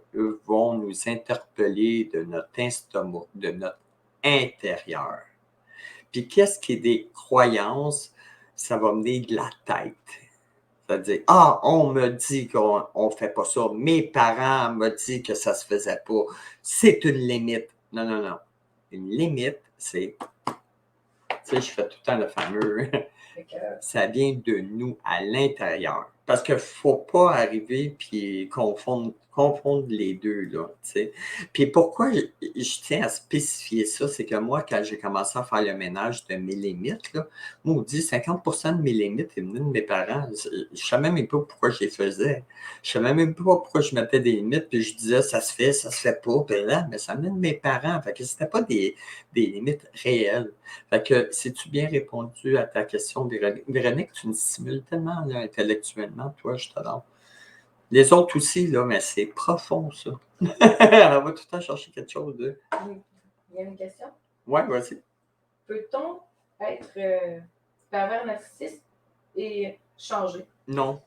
vont nous interpeller de notre estomac, de notre intérieur. Puis qu'est-ce qui est des croyances? Ça va venir de la tête. C'est-à-dire, ah, on me dit qu'on ne fait pas ça. Mes parents m'ont dit que ça ne se faisait pas. C'est une limite. Non, non, non. Une limite, c'est, tu sais, je fais tout le temps le fameux, ça vient de nous à l'intérieur. Parce qu'il ne faut pas arriver puis confondre les deux, là, tu sais. Puis pourquoi je tiens à spécifier ça, c'est que moi, quand j'ai commencé à faire le ménage de mes limites, là, moi, on dit 50% de mes limites venaient de mes parents. Je ne savais même pas pourquoi je les faisais. Je ne savais même pas pourquoi je mettais des limites, puis je disais ça se fait pas, puis là, mais ça venait de mes parents. Fait que c'était pas des limites réelles. Fait que, sais-tu bien répondu à ta question, Véronique? Tu me stimules tellement là, intellectuellement, toi, je t'adore. Les autres aussi, là, mais c'est profond, ça. On va tout le temps chercher quelque chose de... Il y a une question? Oui, vas-y. Peut-on être pervers narcissique et changer? Non.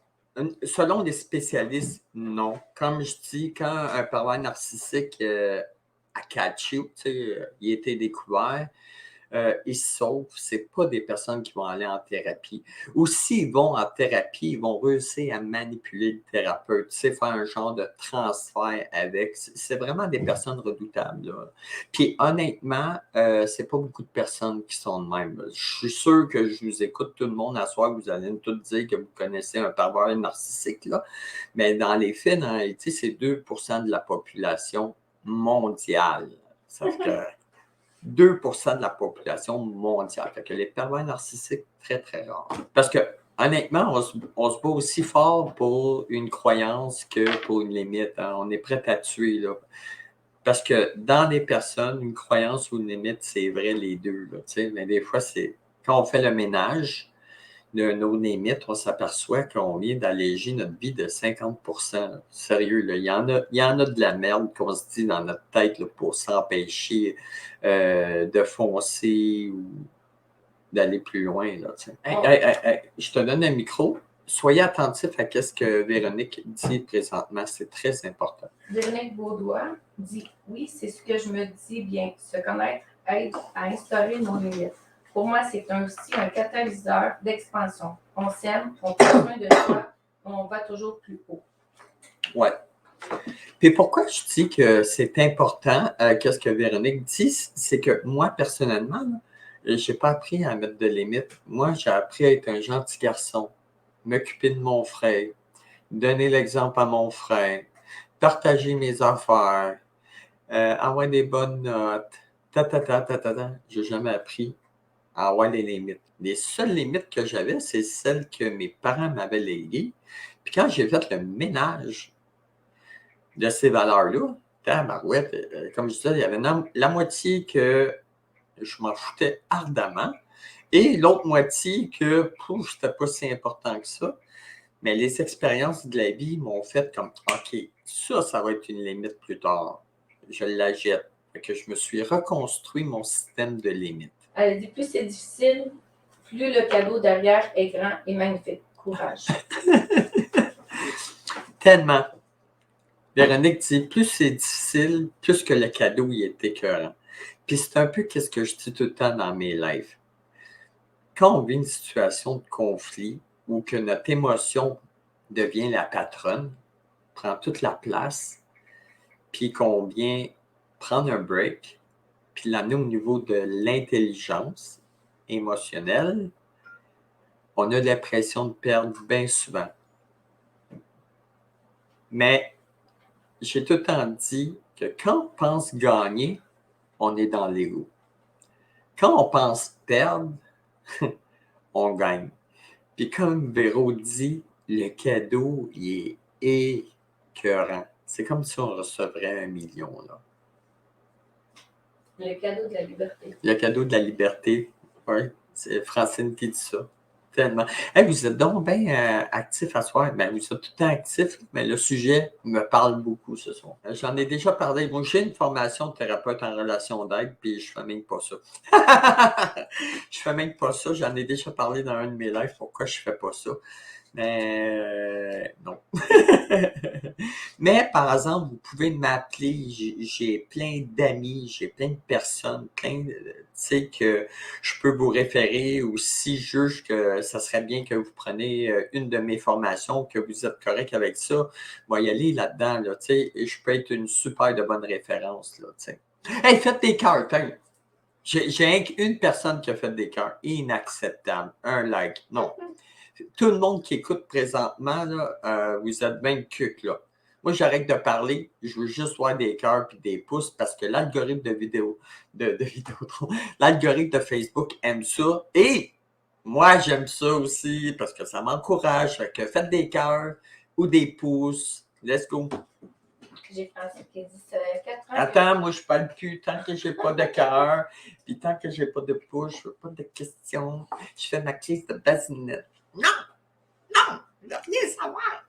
Selon les spécialistes, non. Comme je dis, quand un pervers narcissique a catché, il a été découvert, ils se sauvent. Ce pas des personnes qui vont aller en thérapie. Ou s'ils vont en thérapie, ils vont réussir à manipuler le thérapeute, faire un genre de transfert avec. C'est vraiment des personnes redoutables, là. Puis honnêtement, c'est pas beaucoup de personnes qui sont de même. Je suis sûr que je vous écoute tout le monde à soir, vous allez me tout dire que vous connaissez un pervers narcissique, là. Mais dans les faits, en réalité, c'est 2% de la population mondiale. Ça fait que 2% de la population mondiale. Fait que les pervers narcissiques, très, très rares. Parce que, honnêtement, on se bat aussi fort pour une croyance que pour une limite, hein. On est prêt à tuer, là. Parce que dans des personnes, une croyance ou une limite, c'est vrai les deux, là, mais des fois, c'est quand on fait le ménage de nos limites, on s'aperçoit qu'on vient d'alléger notre vie de 50%. Là. Sérieux, là, il y en a de la merde qu'on se dit dans notre tête là, pour s'empêcher de foncer ou d'aller plus loin. Là, hey, je te donne un micro. Soyez attentif à ce que Véronique dit présentement. C'est très important. Véronique Beaudois dit « Oui, c'est ce que je me dis bien. Se connaître aide à instaurer nos limites. Pour moi, c'est aussi un catalyseur d'expansion. On s'aime, on prend soin de soi, on va toujours plus haut. » Ouais. Puis pourquoi je dis que c'est important, qu'est-ce que Véronique dit, c'est que moi, personnellement, je n'ai pas appris à mettre de limites. Moi, j'ai appris à être un gentil garçon, m'occuper de mon frère, donner l'exemple à mon frère, partager mes affaires, avoir des bonnes notes, J'ai jamais appris à avoir les limites. Les seules limites que j'avais, c'est celles que mes parents m'avaient léguées. Puis quand j'ai fait le ménage de ces valeurs-là, tabarouette, comme je disais, il y avait la moitié que je m'en foutais ardemment et l'autre moitié que c'était pas si important que ça. Mais les expériences de la vie m'ont fait comme OK, ça va être une limite plus tard. Je la jette. Fait que je me suis reconstruit mon système de limites. Elle dit plus c'est difficile, plus le cadeau derrière est grand et magnifique. Courage. Tellement. Véronique dit plus c'est difficile, plus que le cadeau il est écœurant. Puis c'est un peu ce que je dis tout le temps dans mes lives. Quand on vit une situation de conflit ou que notre émotion devient la patronne, prend toute la place, puis qu'on vient prendre un break, puis l'amener au niveau de l'intelligence émotionnelle, on a l'impression de perdre bien souvent. Mais j'ai tout le temps dit que quand on pense gagner, on est dans l'ego. Quand on pense perdre, on gagne. Puis comme Véro dit, le cadeau, il est écœurant. C'est comme si on recevrait 1 million, là. Le cadeau de la liberté. Le cadeau de la liberté, oui. C'est Francine qui dit ça. Tellement. Hey, vous êtes donc bien actifs à soir. Ben, vous êtes tout le temps actifs, mais le sujet me parle beaucoup ce soir. J'en ai déjà parlé. Moi, j'ai une formation de thérapeute en relation d'aide, puis je ne fais même pas ça. Je ne fais même pas ça. J'en ai déjà parlé dans un de mes lives. Pourquoi je ne fais pas ça? Mais non. Mais par exemple, vous pouvez m'appeler. J'ai plein d'amis, j'ai plein de personnes, tu sais, que je peux vous référer ou si je juge que ça serait bien que vous preniez une de mes formations, que vous êtes correct avec ça, moi y aller là-dedans, là, tu sais, et je peux être une super de bonne référence, là, tu sais. Hey, faites des cœurs, j'ai une personne qui a fait des cœurs. Inacceptable. Un like. Non. Tout le monde qui écoute présentement, là, vous êtes bien cuc, là. Moi, j'arrête de parler. Je veux juste voir des cœurs et des pouces parce que l'algorithme de vidéo, l'algorithme de Facebook aime ça. Et moi, j'aime ça aussi parce que ça m'encourage. Fait que faites des cœurs ou des pouces. Let's go. J'ai Francine qui dit 4 ans. Attends, moi, je parle plus tant que j'ai pas de cœur. Puis tant que j'ai pas de pouce, je veux pas de questions. Je fais ma crise de basinette. Non! Non! Je veux rien savoir!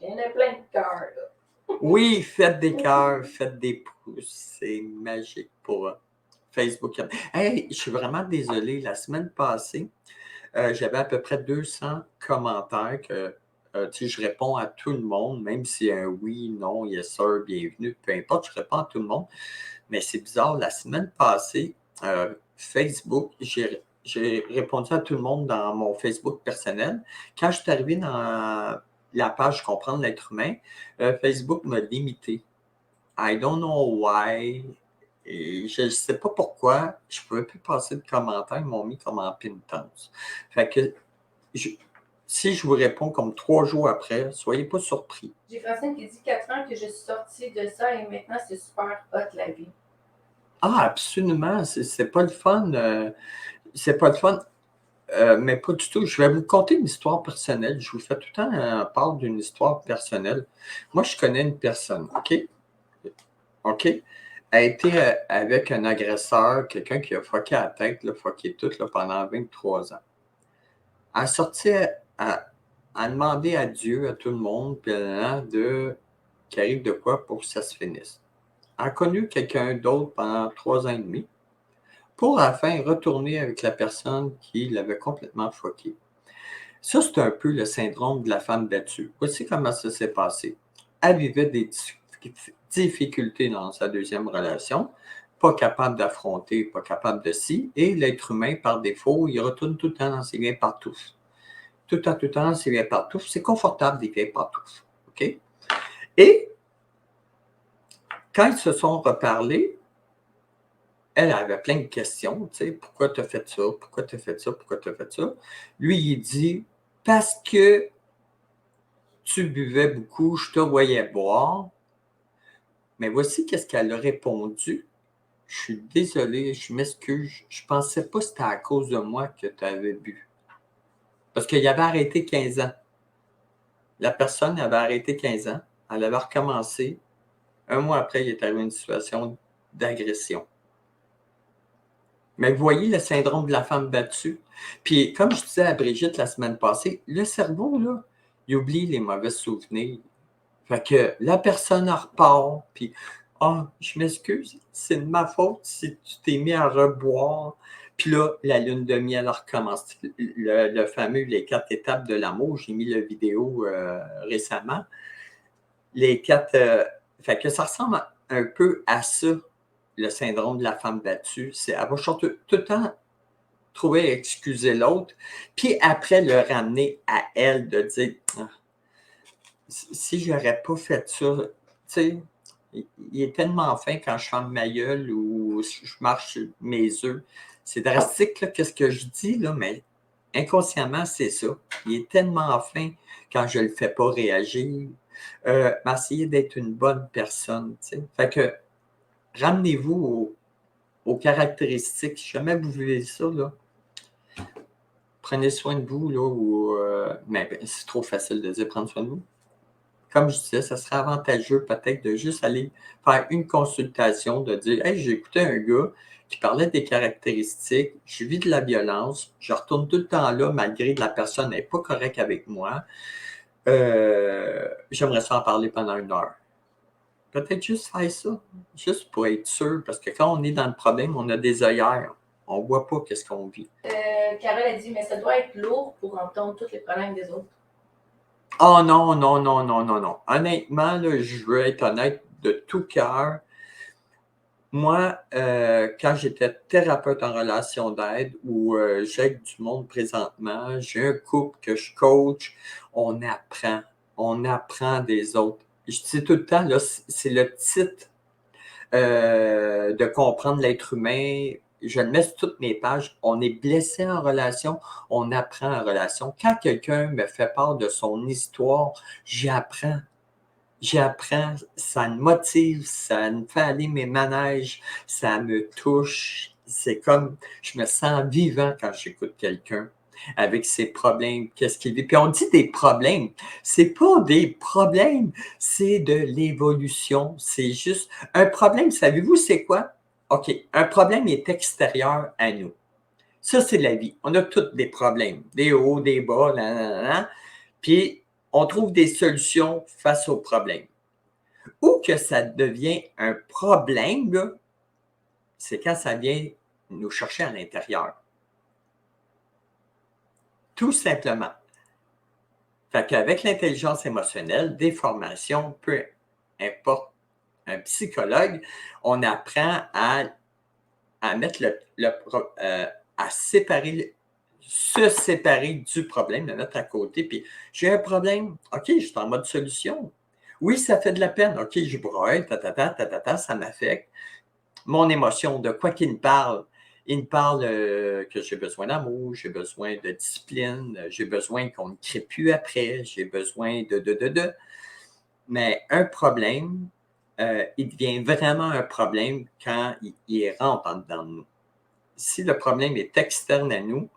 Il y en a plein de cœurs, là. Oui, faites des cœurs, faites des pouces. C'est magique pour Facebook. Hey, je suis vraiment désolé. La semaine passée, j'avais à peu près 200 commentaires que je réponds à tout le monde, même si un oui, non, yes sir, bienvenue, peu importe, je réponds à tout le monde. Mais c'est bizarre, la semaine passée, Facebook, j'ai répondu à tout le monde dans mon Facebook personnel. Quand je suis arrivé dans la page Comprendre l'être humain, Facebook m'a limité. I don't know why. Et je ne sais pas pourquoi. Je ne pouvais plus passer de commentaires. Ils m'ont mis comme en pénitence. Fait que si je vous réponds comme 3 jours après, soyez pas surpris. J'ai Francine qui dit 4 ans que je suis sortie de ça et maintenant c'est super hot la vie. Ah, absolument. C'est pas le fun. C'est pas le fun. Mais pas du tout. Je vais vous conter une histoire personnelle. Je vous fais tout le temps part d'une histoire personnelle. Moi, je connais une personne, OK? OK? Elle a été avec un agresseur, quelqu'un qui a fucké la tête, là, fucké tout là, pendant 23 ans. Elle sortait à demander à Dieu, à tout le monde, puis qu'il arrive de quoi pour que ça se finisse. Elle a connu quelqu'un d'autre pendant 3 ans et demi pour à la fin retourner avec la personne qui l'avait complètement fucké. Ça, c'est un peu le syndrome de la femme battue. Voici comment ça s'est passé. Elle vivait des difficultés dans sa deuxième relation, pas capable d'affronter, pas capable de si, et l'être humain, par défaut, il retourne tout le temps dans ses vieilles pantoufles. Tout le temps dans ses vieilles pantoufles. C'est confortable des vieilles pantoufles. OK? Et quand ils se sont reparlés, elle avait plein de questions, tu sais, pourquoi tu as fait ça, pourquoi tu as fait ça, pourquoi tu as fait ça. Lui, il dit, parce que tu buvais beaucoup, je te voyais boire. Mais voici qu'est-ce qu'elle a répondu. Je suis désolé, je m'excuse, je ne pensais pas que c'était à cause de moi que tu avais bu. Parce qu'il avait arrêté 15 ans. La personne avait arrêté 15 ans, elle avait recommencé. Un mois après, il est arrivé une situation d'agression. Mais vous voyez le syndrome de la femme battue. Puis, comme je disais à Brigitte la semaine passée, le cerveau, là, il oublie les mauvais souvenirs. Fait que la personne en repart, puis « Ah, je m'excuse, c'est de ma faute si tu t'es mis à reboire. » Puis là, la lune de miel recommence. Le fameux « Les 4 étapes de l'amour », j'ai mis la vidéo récemment. Les 4... fait que ça ressemble un peu à ça, le syndrome de la femme battue. Elle va tout le temps trouver à excuser l'autre, puis après le ramener à elle, de dire ah, si j'aurais pas fait ça, tu sais, il est tellement fin quand je ferme ma gueule ou je marche sur mes œufs. C'est drastique, là, qu'est-ce que je dis, là, mais inconsciemment, c'est ça. Il est tellement fin quand je le fais pas réagir. M'essayer d'être une bonne personne, tu sais. Fait que, ramenez-vous aux caractéristiques. Si jamais vous voulez ça, là, prenez soin de vous, là, ou, mais c'est trop facile de dire prendre soin de vous. Comme je disais, ça serait avantageux peut-être de juste aller faire une consultation, de dire « Hey, j'ai écouté un gars qui parlait des caractéristiques, je vis de la violence, je retourne tout le temps là malgré que la personne n'est pas correcte avec moi. J'aimerais ça en parler pendant 1 heure. » Peut-être juste faire ça, juste pour être sûr, parce que quand on est dans le problème, on a des œillères. On ne voit pas ce qu'on vit. Carole a dit, mais ça doit être lourd pour entendre tous les problèmes des autres. Oh non, non, non, non, non, non. Honnêtement, là, je veux être honnête de tout cœur. Moi, quand j'étais thérapeute en relation d'aide ou j'aide du monde présentement, j'ai un couple que je coach, on apprend des autres. Je dis tout le temps, là, c'est le titre de comprendre l'être humain. Je le mets sur toutes mes pages. On est blessé en relation, on apprend en relation. Quand quelqu'un me fait part de son histoire, j'apprends. J'apprends, ça me motive, ça me fait aller mes manèges, ça me touche. C'est comme, je me sens vivant quand j'écoute quelqu'un avec ses problèmes, qu'est-ce qu'il vit. Puis on dit des problèmes, c'est pas des problèmes, c'est de l'évolution. C'est juste un problème, savez-vous c'est quoi? OK, un problème est extérieur à nous. Ça, c'est la vie. On a tous des problèmes, des hauts, des bas, nanana. Puis on trouve des solutions face aux problèmes. Ou que ça devient un problème, là, c'est quand ça vient nous chercher à l'intérieur. Tout simplement. Fait qu'avec l'intelligence émotionnelle, des formations, peu importe un psychologue, on apprend à mettre à séparer, se séparer du problème, le mettre à côté. Puis j'ai un problème, OK, je suis en mode solution. Oui, ça fait de la peine. OK, je broille, ça m'affecte. Mon émotion, de quoi qu'il me parle? Il me parle que j'ai besoin d'amour, j'ai besoin de discipline, j'ai besoin qu'on ne crie plus après, j'ai besoin de. Mais un problème, il devient vraiment un problème quand il rentre en dedans de nous. Si le problème est externe à nous,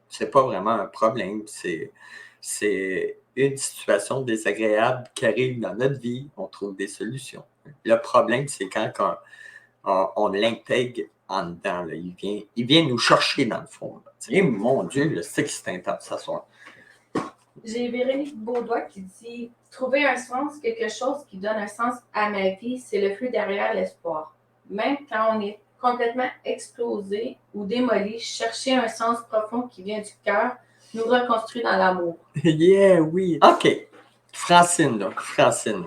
c'est pas vraiment un problème, c'est une situation désagréable qui arrive dans notre vie, on trouve des solutions. Le problème, c'est quand on l'intègre en dedans. Là. Il vient nous chercher dans le fond. Et mon Dieu, le c'est que c'est intense ce soir. J'ai Véronique Beaudois qui dit « Trouver un sens, quelque chose qui donne un sens à ma vie, c'est le flux derrière l'espoir. Même quand on est complètement explosé ou démoli, chercher un sens profond qui vient du cœur nous reconstruit dans l'amour. » Yeah, oui. OK. Francine, là. Francine.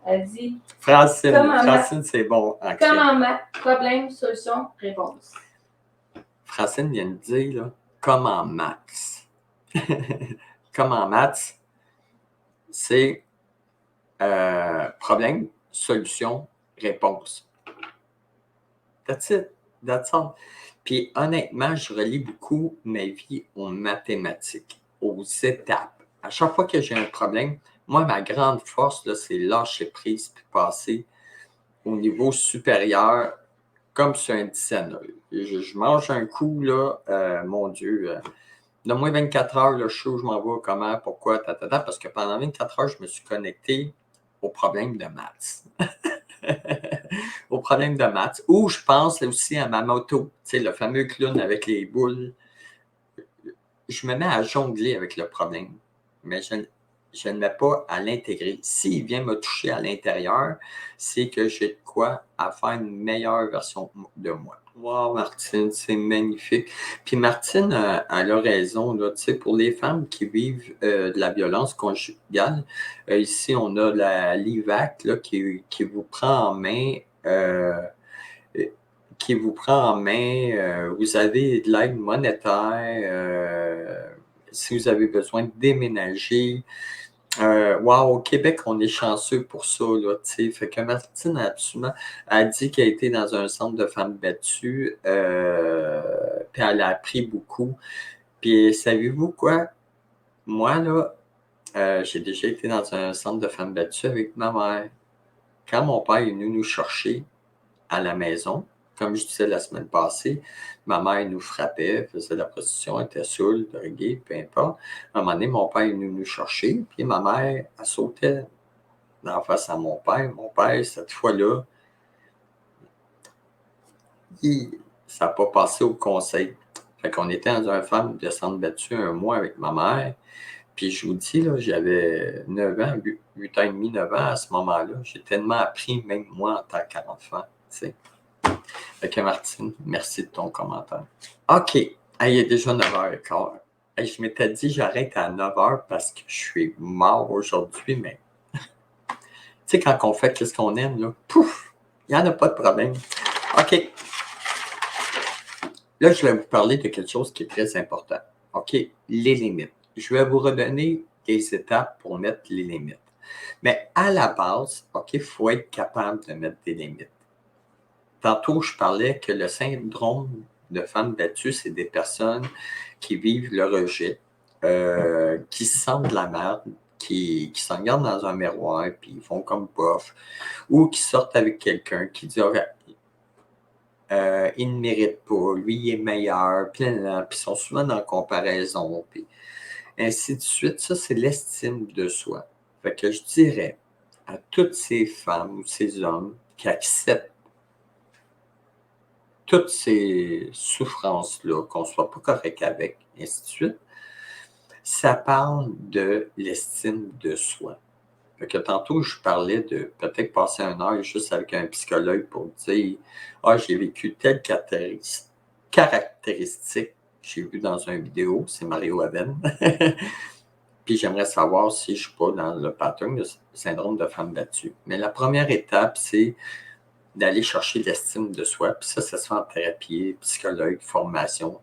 Elle dit Francine, c'est bon. Okay. Comme en maths, problème, solution, réponse. Francine vient de dire, là, comme en maths. Comme en maths, c'est problème, solution, réponse. That's it. That's all. Puis honnêtement, je relie beaucoup ma vie aux mathématiques, aux étapes. À chaque fois que j'ai un problème, moi, ma grande force, là, c'est lâcher prise puis passer au niveau supérieur comme sur un 10 à 9. Je mange un coup, là, mon Dieu, donne-moi 24 heures, là, je sais où je m'en vais, comment, pourquoi, parce que pendant 24 heures, je me suis connecté au problème de maths. Au problème de maths. Ou je pense aussi à ma moto, tu sais, le fameux clown avec les boules. Je me mets à jongler avec le problème, mais je ne mets pas à l'intégrer. S'il vient me toucher à l'intérieur, c'est que j'ai de quoi à faire une meilleure version de moi. Wow, Martine, c'est magnifique. Puis Martine, elle a raison, là, tu sais, pour les femmes qui vivent de la violence conjugale, ici, on a la l'IVAC là, qui vous prend en main. Qui vous prend en main, vous avez de l'aide monétaire, si vous avez besoin de déménager. Wow, au Québec, on est chanceux pour ça, là, tu sais. Fait que Martine, absolument, a dit qu'elle a été dans un centre de femmes battues, puis elle a appris beaucoup. Puis, savez-vous quoi? Moi, là, j'ai déjà été dans un centre de femmes battues avec ma mère. Quand mon père est venu nous chercher à la maison, comme je disais la semaine passée, ma mère nous frappait, faisait de la prostitution, était saoule, droguée, peu importe. À un moment donné, mon père est venu nous chercher, puis ma mère, elle sautait en face à mon père. Mon père, cette fois-là, ça n'a pas passé au conseil. Fait qu'on était dans un femme de centre battu un mois avec ma mère. Puis je vous dis, là, j'avais 9 ans, 8 ans et demi, 9 ans à ce moment-là. J'ai tellement appris, même moi, en tant qu'enfant, tu sais. Fait que Martine, merci de ton commentaire. OK. Il est déjà 9h15. Je m'étais dit j'arrête à 9h parce que je suis mort aujourd'hui, mais tu sais, quand on fait ce qu'on aime, là, pouf, il n'y en a pas de problème. OK. Là, je vais vous parler de quelque chose qui est très important. OK? Les limites. Je vais vous redonner des étapes pour mettre les limites. Mais à la base, OK, il faut être capable de mettre des limites. Tantôt, je parlais que le syndrome de femme battue, c'est des personnes qui vivent le rejet, qui se sentent de la merde, qui se regardent dans un miroir, puis ils font comme bof, ou qui sortent avec quelqu'un qui dit il ne mérite pas, lui il est meilleur, puis ils sont souvent dans la comparaison, puis ainsi de suite. Ça, c'est l'estime de soi. Fait que je dirais à toutes ces femmes ou ces hommes qui acceptent toutes ces souffrances-là, qu'on ne soit pas correct avec, et ainsi de suite, ça parle de l'estime de soi. Fait que tantôt, je parlais de peut-être passer un heure juste avec un psychologue pour dire « Ah, j'ai vécu telle caractéristique, j'ai vu dans une vidéo, c'est Mario Aven. Puis j'aimerais savoir si je ne suis pas dans le pattern de syndrome de femme battue. » Mais la première étape, c'est d'aller chercher l'estime de soi. Puis ça se fait en thérapie, psychologue, formation.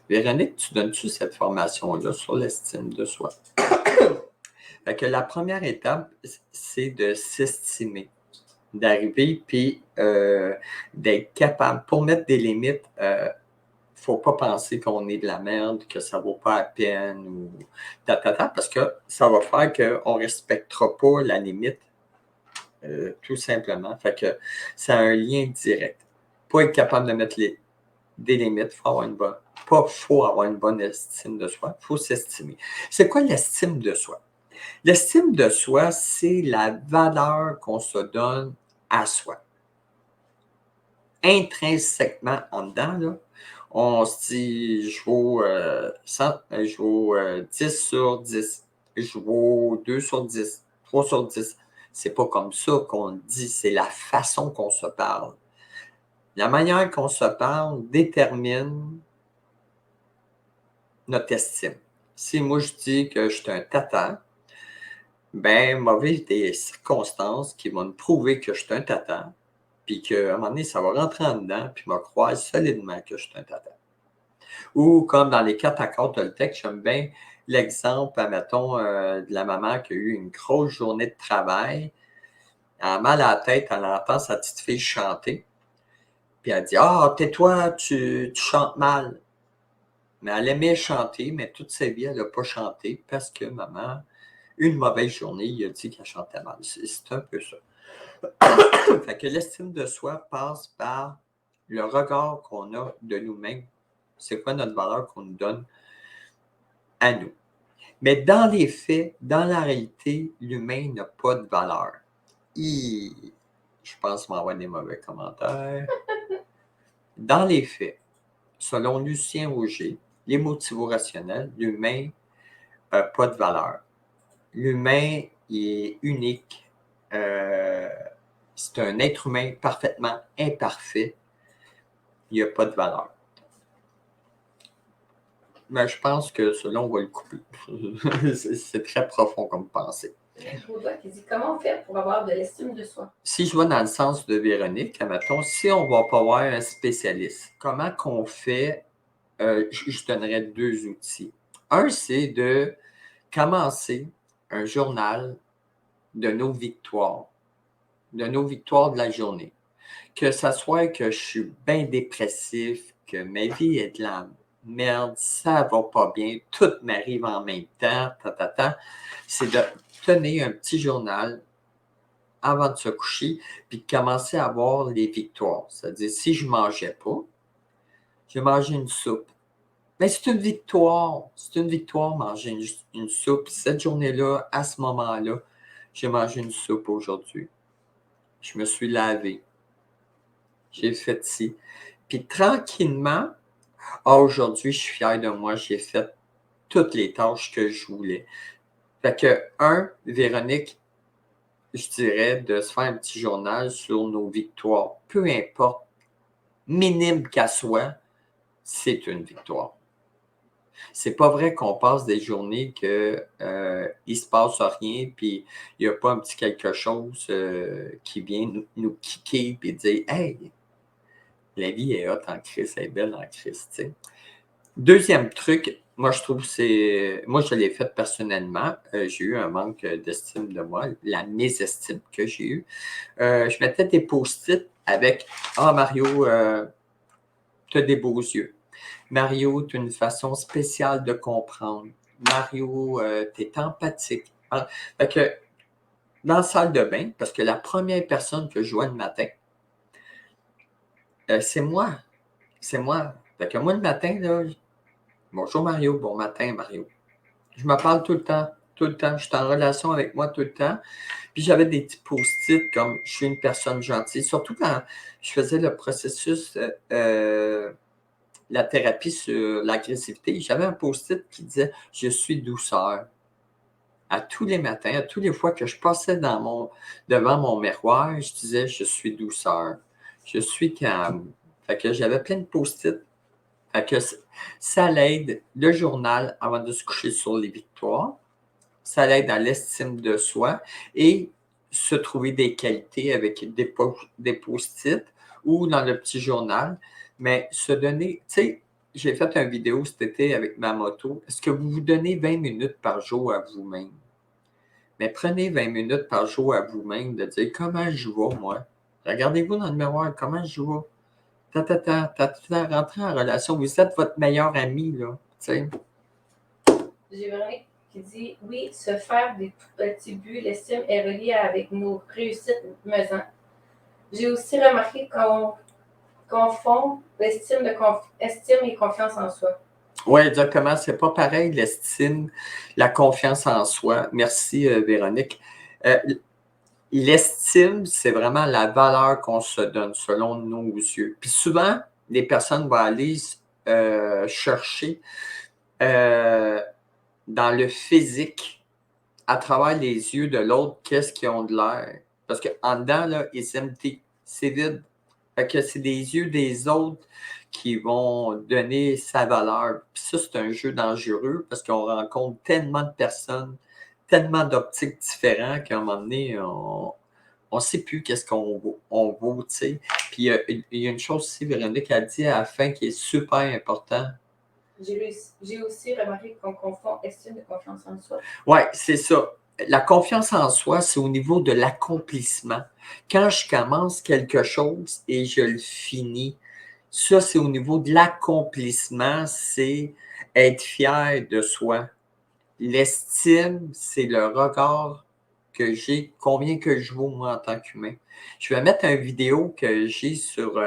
Véronique, tu donnes-tu cette formation-là sur l'estime de soi? Fait que la première étape, c'est de s'estimer, d'arriver puis d'être capable. Pour mettre des limites, il ne faut pas penser qu'on est de la merde, que ça ne vaut pas la peine ou parce que ça va faire qu'on ne respectera pas la limite. Tout simplement. Fait que ça a un lien direct. Pour être capable de mettre des limites, il faut avoir une bonne estime de soi, il faut s'estimer. C'est quoi l'estime de soi? L'estime de soi, c'est la valeur qu'on se donne à soi. Intrinsèquement en dedans, là, on se dit je vaux 10 sur 10, je vaux 2 sur 10, 3 sur 10. C'est pas comme ça qu'on le dit, c'est la façon qu'on se parle. La manière qu'on se parle détermine notre estime. Si moi je dis que je suis un tata, ben, m'a vivre des circonstances qui vont me prouver que je suis un tata, puis qu'à un moment donné, ça va rentrer en dedans, puis me croire solidement que je suis un tata. Ou comme dans les 4 accords Toltec, j'aime bien l'exemple, admettons, de la maman qui a eu une grosse journée de travail. Elle a mal à la tête, elle entend sa petite fille chanter. Puis elle dit: Ah, tais-toi, tu chantes mal. Mais elle aimait chanter, mais toute sa vie, elle n'a pas chanté parce que maman, une mauvaise journée, il a dit qu'elle chantait mal. C'est un peu ça. Fait que l'estime de soi passe par le regard qu'on a de nous-mêmes. C'est quoi notre valeur qu'on nous donne à nous. Mais dans les faits, dans la réalité, l'humain n'a pas de valeur. Je pense m'envoyer des mauvais commentaires. Dans les faits, selon Lucien Auger, les motivations, l'humain n'a pas de valeur. L'humain est unique. C'est un être humain parfaitement imparfait. Il n'y a pas de valeur. Mais je pense que cela, on va le couper. C'est très profond comme pensée. Qui dit: comment faire pour avoir de l'estime de soi? Si je vais dans le sens de Véronique, admettons, si on va pas voir un spécialiste, comment qu'on fait? Je donnerais 2 outils. Un, c'est de commencer un journal de nos victoires de la journée. Que ça soit que je suis bien dépressif, que ma vie est de la merde, ça va pas bien, tout m'arrive en même temps, c'est de tenir un petit journal avant de se coucher, puis de commencer à voir les victoires. C'est-à-dire, si je ne mangeais pas, je mangeais une soupe. Mais c'est une victoire. C'est une victoire manger une soupe. Cette journée-là, à ce moment-là, j'ai mangé une soupe aujourd'hui. Je me suis lavé. J'ai fait ci. Puis tranquillement, aujourd'hui, je suis fier de moi. J'ai fait toutes les tâches que je voulais. Fait que, Véronique, je dirais de se faire un petit journal sur nos victoires. Peu importe, minime qu'elle soit, c'est une victoire. C'est pas vrai qu'on passe des journées que il se passe rien, puis il n'y a pas un petit quelque chose qui vient nous kicker et dire « Hey, la vie est hot en Christ, elle est belle en Christ. » tu sais. Deuxième truc, moi je trouve moi je l'ai fait personnellement. J'ai eu un manque d'estime de moi, la mésestime que j'ai eue. Je mettais des post-it avec « Ah Mario, tu as des beaux yeux. Mario, tu as une façon spéciale de comprendre. Mario, tu es empathique. » Fait que dans la salle de bain, parce que la première personne que je vois le matin, c'est moi. C'est moi. Fait que moi, le matin, là, bonjour Mario, bon matin Mario. Je me parle tout le temps, tout le temps. Je suis en relation avec moi tout le temps. Puis j'avais des petits post-it comme je suis une personne gentille. Surtout quand je faisais le processus, la thérapie sur l'agressivité, j'avais un post-it qui disait je suis douceur. À tous les matins, à toutes les fois que je passais devant mon miroir, je disais je suis douceur. Je suis calme. Fait que j'avais plein de post-it. Fait que ça l'aide, le journal, avant de se coucher sur les victoires. Ça l'aide à l'estime de soi et se trouver des qualités avec des post-it ou dans le petit journal. Mais se donner, tu sais, j'ai fait une vidéo cet été avec ma moto. Est-ce que vous vous donnez 20 minutes par jour à vous-même? Mais prenez 20 minutes par jour à vous-même de dire comment je vais, moi. Regardez-vous dans le miroir, comment je vais. Rentrez en relation. Vous êtes votre meilleur ami, là. Tu sais. J'ai Véronique qui dit: oui, se faire des tout petits buts, l'estime est reliée avec nos réussites mesant. J'ai aussi remarqué qu'on confond estime et confiance en soi. Oui, exactement. C'est pas pareil, l'estime, la confiance en soi. Merci, Véronique. L'estime, c'est vraiment la valeur qu'on se donne selon nos yeux. Puis souvent, les personnes vont aller chercher dans le physique, à travers les yeux de l'autre, qu'est-ce qu'ils ont de l'air. Parce qu'en dedans, là, it's empty. C'est vide. Fait que c'est des yeux des autres qui vont donner sa valeur. Puis ça, c'est un jeu dangereux parce qu'on rencontre tellement de personnes, tellement d'optiques différentes qu'à un moment donné, on ne sait plus qu'est-ce qu'on vaut, tu sais. Puis il y a une chose aussi, Véronique a dit à la fin qui est super important. J'ai aussi remarqué qu'on confond estime et confiance en soi. Oui, c'est ça. La confiance en soi, c'est au niveau de l'accomplissement. Quand je commence quelque chose et je le finis, ça, c'est au niveau de l'accomplissement, c'est être fier de soi. L'estime, c'est le regard que j'ai, combien que je vaux moi en tant qu'humain. Je vais mettre une vidéo que j'ai sur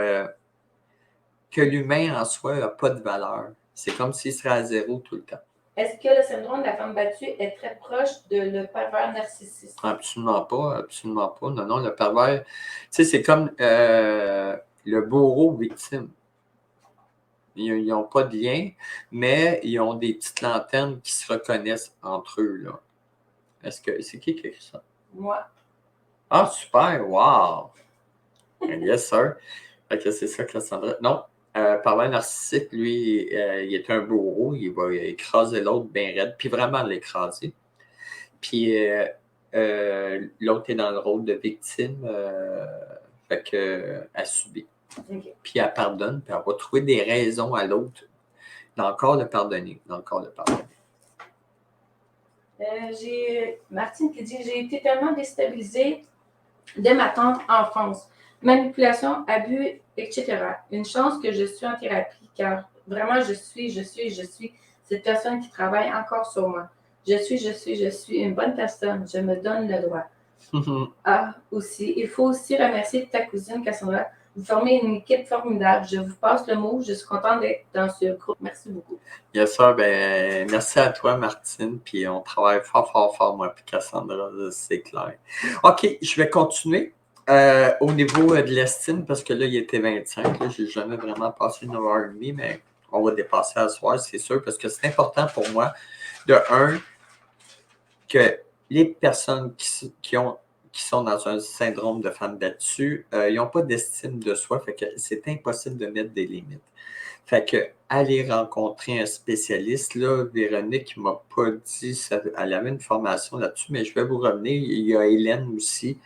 que l'humain en soi n'a pas de valeur. C'est comme s'il serait à zéro tout le temps. Est-ce que le syndrome de la femme battue est très proche de le pervers narcissique? Absolument pas, absolument pas. Non, non, le pervers, tu sais, c'est comme le bourreau victime. Ils n'ont pas de lien, mais ils ont des petites lanternes qui se reconnaissent entre eux, là. Est-ce que c'est qui a écrit ça? Moi. Ah, super, wow! Yes, sir. Fait que c'est ça, Cassandra. Non, pervers narcissique, lui, il est un bourreau, il va écraser l'autre bien raide, puis vraiment l'écraser. Puis l'autre est dans le rôle de victime, fait que, elle subit. Okay. Puis elle pardonne, puis elle va trouver des raisons à l'autre d'encore le pardonner, d'encore le pardonner. J'ai Martine qui dit « J'ai été tellement déstabilisée dès ma tendre enfance. Manipulation, abus, etc. Une chance que je suis en thérapie, car vraiment, je suis cette personne qui travaille encore sur moi. Je suis une bonne personne. Je me donne le droit. » Ah, aussi, il faut aussi remercier ta cousine Cassandra. Vous formez une équipe formidable. Je vous passe le mot. Je suis contente d'être dans ce groupe. Merci beaucoup. Bien sûr, ben, merci à toi, Martine. Puis on travaille fort, fort, fort, moi, puis Cassandra, c'est clair. OK, je vais continuer. Au niveau de l'estime, parce que là, il était 25. Je n'ai jamais vraiment passé une heure et demie, mais on va dépasser à soir, c'est sûr, parce que c'est important pour moi, de un, que les personnes qui sont dans un syndrome de femme battue, ils n'ont pas d'estime de soi, fait que c'est impossible de mettre des limites. Fait que aller rencontrer un spécialiste, là, Véronique ne m'a pas dit, elle avait une formation là-dessus, mais je vais vous revenir. Il y a Hélène aussi,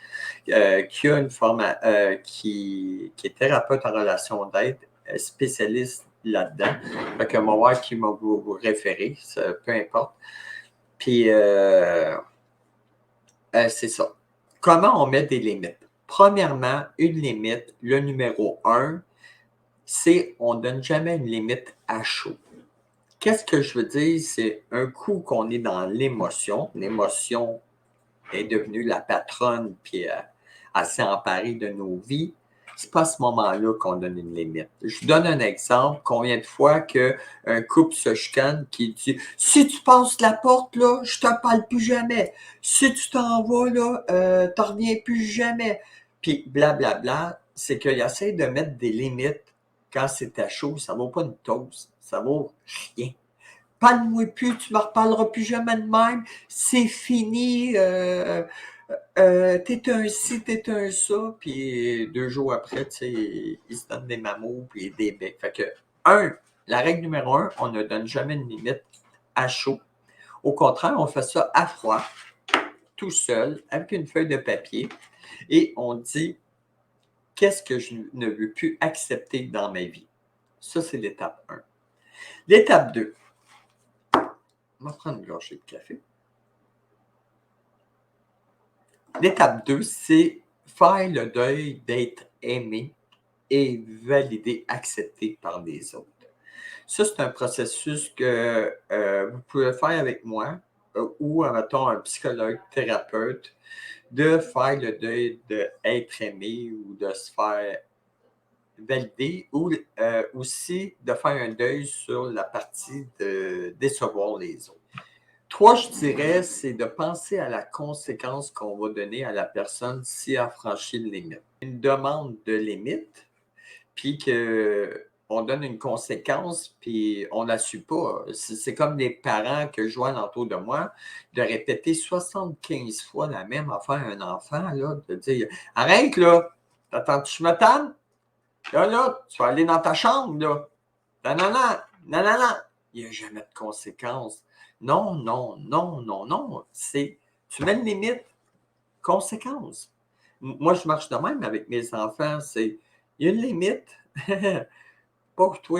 qui a une formation, qui est thérapeute en relation d'aide, spécialiste là-dedans. Fait que moi, voir qui m'a vous référer, ça, peu importe. Puis, c'est ça. Comment on met des limites? Premièrement, une limite, le numéro 1, c'est on ne donne jamais une limite à chaud. Qu'est-ce que je veux dire? C'est un coup qu'on est dans l'émotion est devenue la patronne, puis elle s'est emparée de nos vies. C'est pas à ce moment-là qu'on donne une limite. Je vous donne un exemple. Combien de fois qu'un couple se chicane qui dit « Si tu passes la porte, là, je te parle plus jamais. Si tu t'en vas, là, t'en reviens plus jamais. » Puis blablabla, c'est qu'il essaie de mettre des limites quand c'est à chaud. Ça vaut pas une toast. Ça vaut rien. Parle-moi plus, tu ne me reparleras plus jamais de même. C'est fini. T'es un ci, t'es un ça, puis 2 jours après, tu sais, ils se donnent des mamots puis des becs. Fait que, la règle numéro 1, on ne donne jamais une limite à chaud. Au contraire, on fait ça à froid, tout seul, avec une feuille de papier, et on dit qu'est-ce que je ne veux plus accepter dans ma vie. Ça, c'est l'étape 1. L'étape 2. On va prendre une gorgée de café. L'étape 2, c'est faire le deuil d'être aimé et validé, accepté par les autres. Ça, c'est un processus que vous pouvez faire avec moi ou, mettons, un psychologue, thérapeute, de faire le deuil d'être aimé ou de se faire valider ou aussi de faire un deuil sur la partie de décevoir les autres. 3, je dirais, c'est de penser à la conséquence qu'on va donner à la personne si elle franchit une limite. Une demande de limite, puis qu'on donne une conséquence, puis on ne la suit pas. C'est comme les parents que je vois alentour de moi, de répéter 75 fois la même affaire à un enfant, là, de dire « Arrête, là! T'attends que je me tanne? Là, tu vas aller dans ta chambre, là! Non, non, non! Non, non, non! » Il n'y a jamais de conséquences. Non, non, non, non, non. C'est, tu mets une limite, conséquence. Moi, je marche de même avec mes enfants. C'est, il y a une limite. Pas que toi,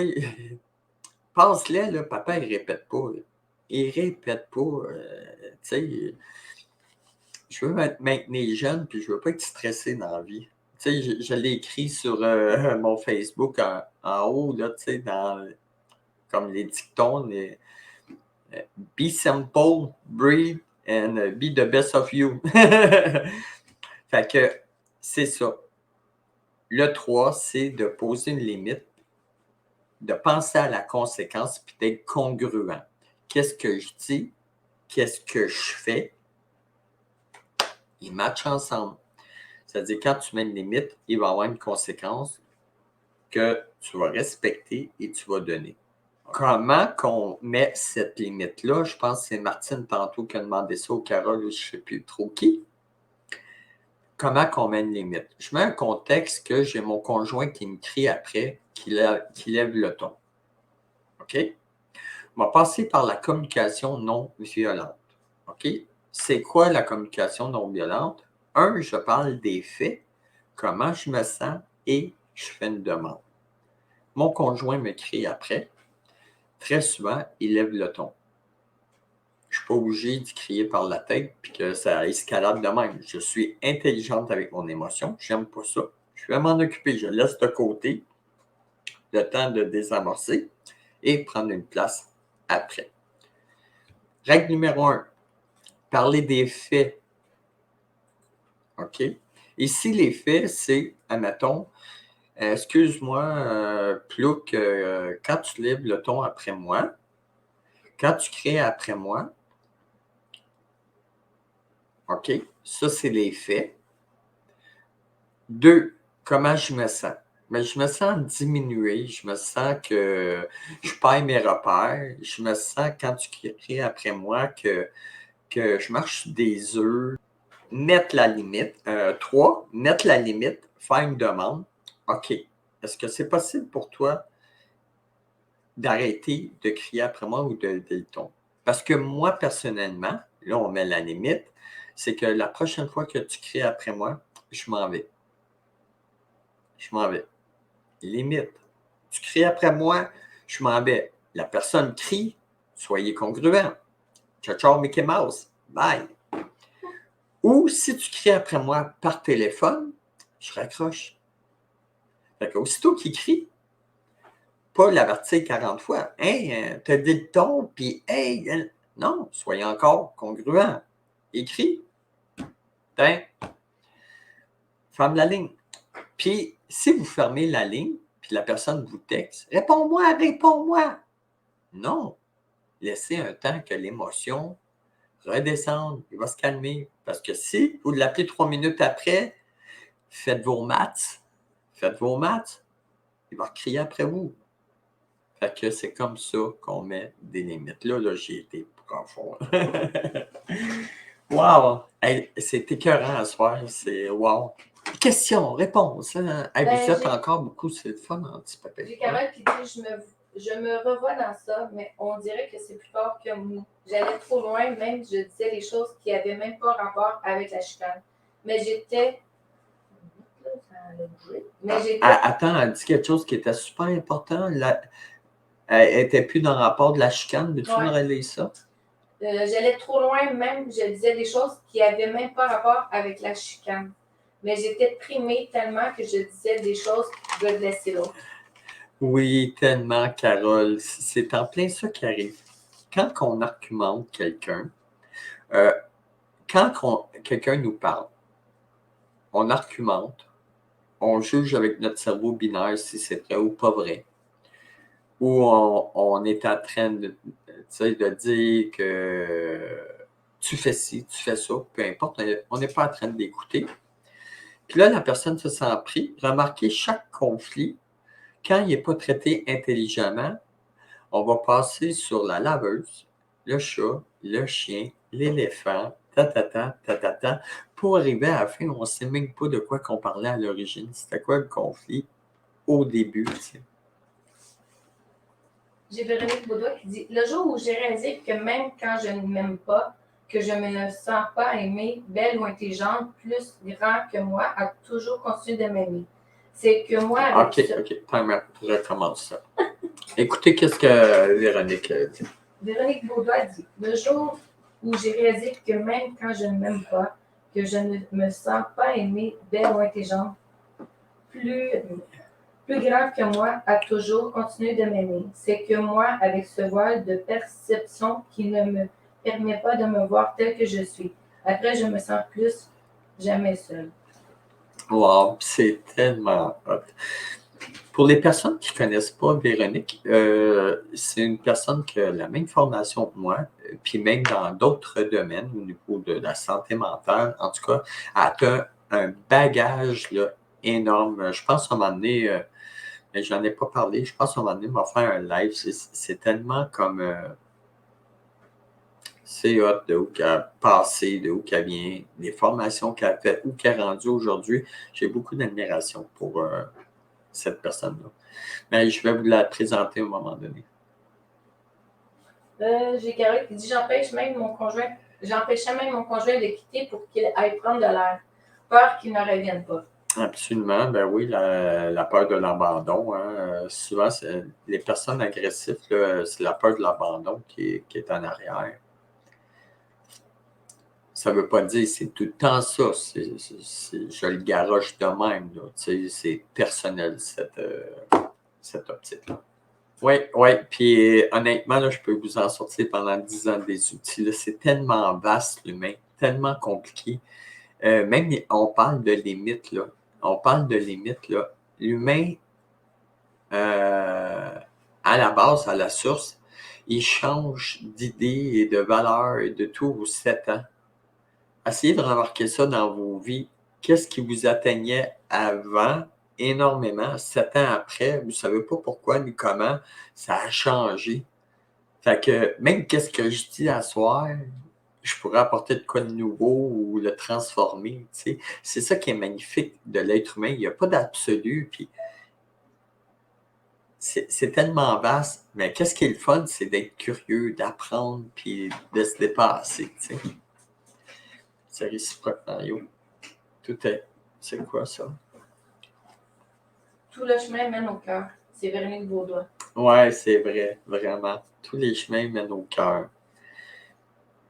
passe-les, là, papa, il répète pas. Là. Il répète pas. Tu sais, je veux me maintenir jeune, puis je veux pas être stressé dans la vie. Tu sais, je l'ai écrit sur mon Facebook en haut, là, tu sais, comme les dictons, be simple, breathe, and be the best of you. Fait que c'est ça. Le 3, c'est de poser une limite, de penser à la conséquence, puis d'être congruent. Qu'est-ce que je dis? Qu'est-ce que je fais? Ils matchent ensemble. C'est-à-dire, quand tu mets une limite, il va y avoir une conséquence que tu vas respecter et tu vas donner. Comment qu'on met cette limite-là? Je pense que c'est Martine tantôt qui a demandé ça au Carole, je ne sais plus trop qui. Comment qu'on met une limite? Je mets un contexte que j'ai mon conjoint qui me crie après, qui lève le ton. OK? On va passer par la communication non violente. OK? C'est quoi la communication non violente? Je parle des faits, comment je me sens et je fais une demande. Mon conjoint me crie après. Très souvent, il lève le ton. Je ne suis pas obligé d'y crier par la tête puis que ça escalade de même. Je suis intelligente avec mon émotion. J'aime pas ça. Je vais m'en occuper. Je laisse de côté le temps de désamorcer et prendre une place après. Règle numéro 1. Parler des faits. OK? Ici, les faits, c'est, admettons, excuse-moi, Plouc, quand tu lèves le ton après moi, quand tu cries après moi, OK, ça, c'est les faits. 2, comment je me sens? Mais je me sens diminué, je me sens que je perds mes repères, je me sens, quand tu cries après moi, que je marche sur des œufs. Mettre la limite. 3, mettre la limite, faire une demande. OK, est-ce que c'est possible pour toi d'arrêter de crier après moi ou de lever le ton? Parce que moi, personnellement, là, on met la limite, c'est que la prochaine fois que tu cries après moi, je m'en vais. Je m'en vais. Limite. Tu cries après moi, je m'en vais. La personne crie, soyez congruent. Ciao, ciao, Mickey Mouse. Bye. Ou si tu cries après moi par téléphone, je raccroche. Fait qu'aussitôt qu'il crie, pas l'avertir 40 fois. Hey, t'as dit le ton, puis hey, non, soyez encore congruent. Écris. Ben, ferme la ligne. Puis, si vous fermez la ligne, puis la personne vous texte, réponds-moi, réponds-moi. Non. Laissez un temps que l'émotion redescende, il va se calmer. Parce que si vous l'appelez 3 minutes après, faites vos maths, il va crier après vous. Fait que c'est comme ça qu'on met des limites. Là j'ai été profond. Wow! Hey, c'est écœurant à soir. C'est wow! Questions, réponses. Hein? Hey, vous êtes encore beaucoup, c'est le fun, anti-papé. J'ai Carole qui dit je me revois dans ça, mais on dirait que c'est plus fort que nous. J'allais trop loin, même je disais des choses qui n'avaient même pas rapport avec la chicane. Mais j'étais. Attends, elle dit quelque chose qui était super important. Elle n'était plus dans le rapport de la chicane. Veux-tu me relayer ça? J'allais trop loin, même je disais des choses qui n'avaient même pas rapport avec la chicane. Mais j'étais primée tellement que je disais des choses qui pouvaient blesser l'autre. Oui, tellement, Carole. C'est en plein ça qui arrive. Quand on argumente quelqu'un, quand quelqu'un nous parle, on argumente, on juge avec notre cerveau binaire si c'est vrai ou pas vrai. Ou on est en train de dire que tu fais ci, tu fais ça, peu importe, on n'est pas en train d'écouter. Puis là, la personne se sent pris. Remarquez, chaque conflit, quand il n'est pas traité intelligemment, on va passer sur la laveuse, le chat, le chien, l'éléphant, pour arriver à la fin, on ne sait même pas de quoi qu'on parlait à l'origine. C'était quoi le conflit au début, t'sais. J'ai Véronique Baudouin qui dit « Le jour où j'ai réalisé que même quand je ne m'aime pas, que je ne me sens pas aimée, belle ou intelligente, plus grand que moi, a toujours continué de m'aimer. C'est que moi... OK, time out. Je recommence ça. Écoutez, qu'est-ce que Véronique dit? Véronique Baudouin dit le jour où j'ai réalisé que même quand je ne m'aime pas, que je ne me sens pas aimée, belle ou intelligente, plus grand que moi a toujours continué de m'aimer. C'est que moi, avec ce voile de perception qui ne me permet pas de me voir telle que je suis. Après, je me sens plus jamais seule. Wow, c'est tellement hot. Pour les personnes qui ne connaissent pas Véronique, c'est une personne qui a la même formation que moi, puis même dans d'autres domaines au niveau de la santé mentale. En tout cas, elle a un bagage là, énorme. Je pense à un moment donné, mais j'en ai pas parlé, je pense à un moment donné, on va faire un live. C'est tellement comme... c'est hot de où qu'elle a passé, de où qu'elle vient, les formations qu'elle a faites, où qu'elle est rendue aujourd'hui. J'ai beaucoup d'admiration pour cette personne-là. Mais je vais vous la présenter à un moment donné. J'ai Carole qui dit j'empêchais même mon conjoint de quitter pour qu'il aille prendre de l'air. Peur qu'il ne revienne pas. Absolument, ben oui, la peur de l'abandon. Hein. Souvent, les personnes agressives, là, c'est la peur de l'abandon qui est en arrière. Ça ne veut pas dire que c'est tout le temps ça. Je le garoche de même. C'est personnel, cette optique-là. Oui, oui. Puis honnêtement, là, je peux vous en sortir pendant 10 ans des outils. Là. C'est tellement vaste, l'humain, tellement compliqué. Même, on parle de limites, là. On parle de limites, là. L'humain, à la base, à la source, il change d'idées et de valeurs et de tout aux 7 ans. Essayez de remarquer ça dans vos vies. Qu'est-ce qui vous atteignait avant, énormément, 7 ans après, vous ne savez pas pourquoi ni comment, ça a changé. Fait que même qu'est-ce que je dis à soir, je pourrais apporter de quoi de nouveau ou le transformer. Tu sais. C'est ça qui est magnifique de l'être humain. Il n'y a pas d'absolu. Puis c'est tellement vaste. Mais qu'est-ce qui est le fun, c'est d'être curieux, d'apprendre, puis de se dépasser. Tu sais. C'est réciproque, Mario. Tout est. C'est quoi ça? Tout le chemin mène au cœur. C'est Véronique Baudouin. Ouais, c'est vrai, vraiment. Tous les chemins mènent au cœur.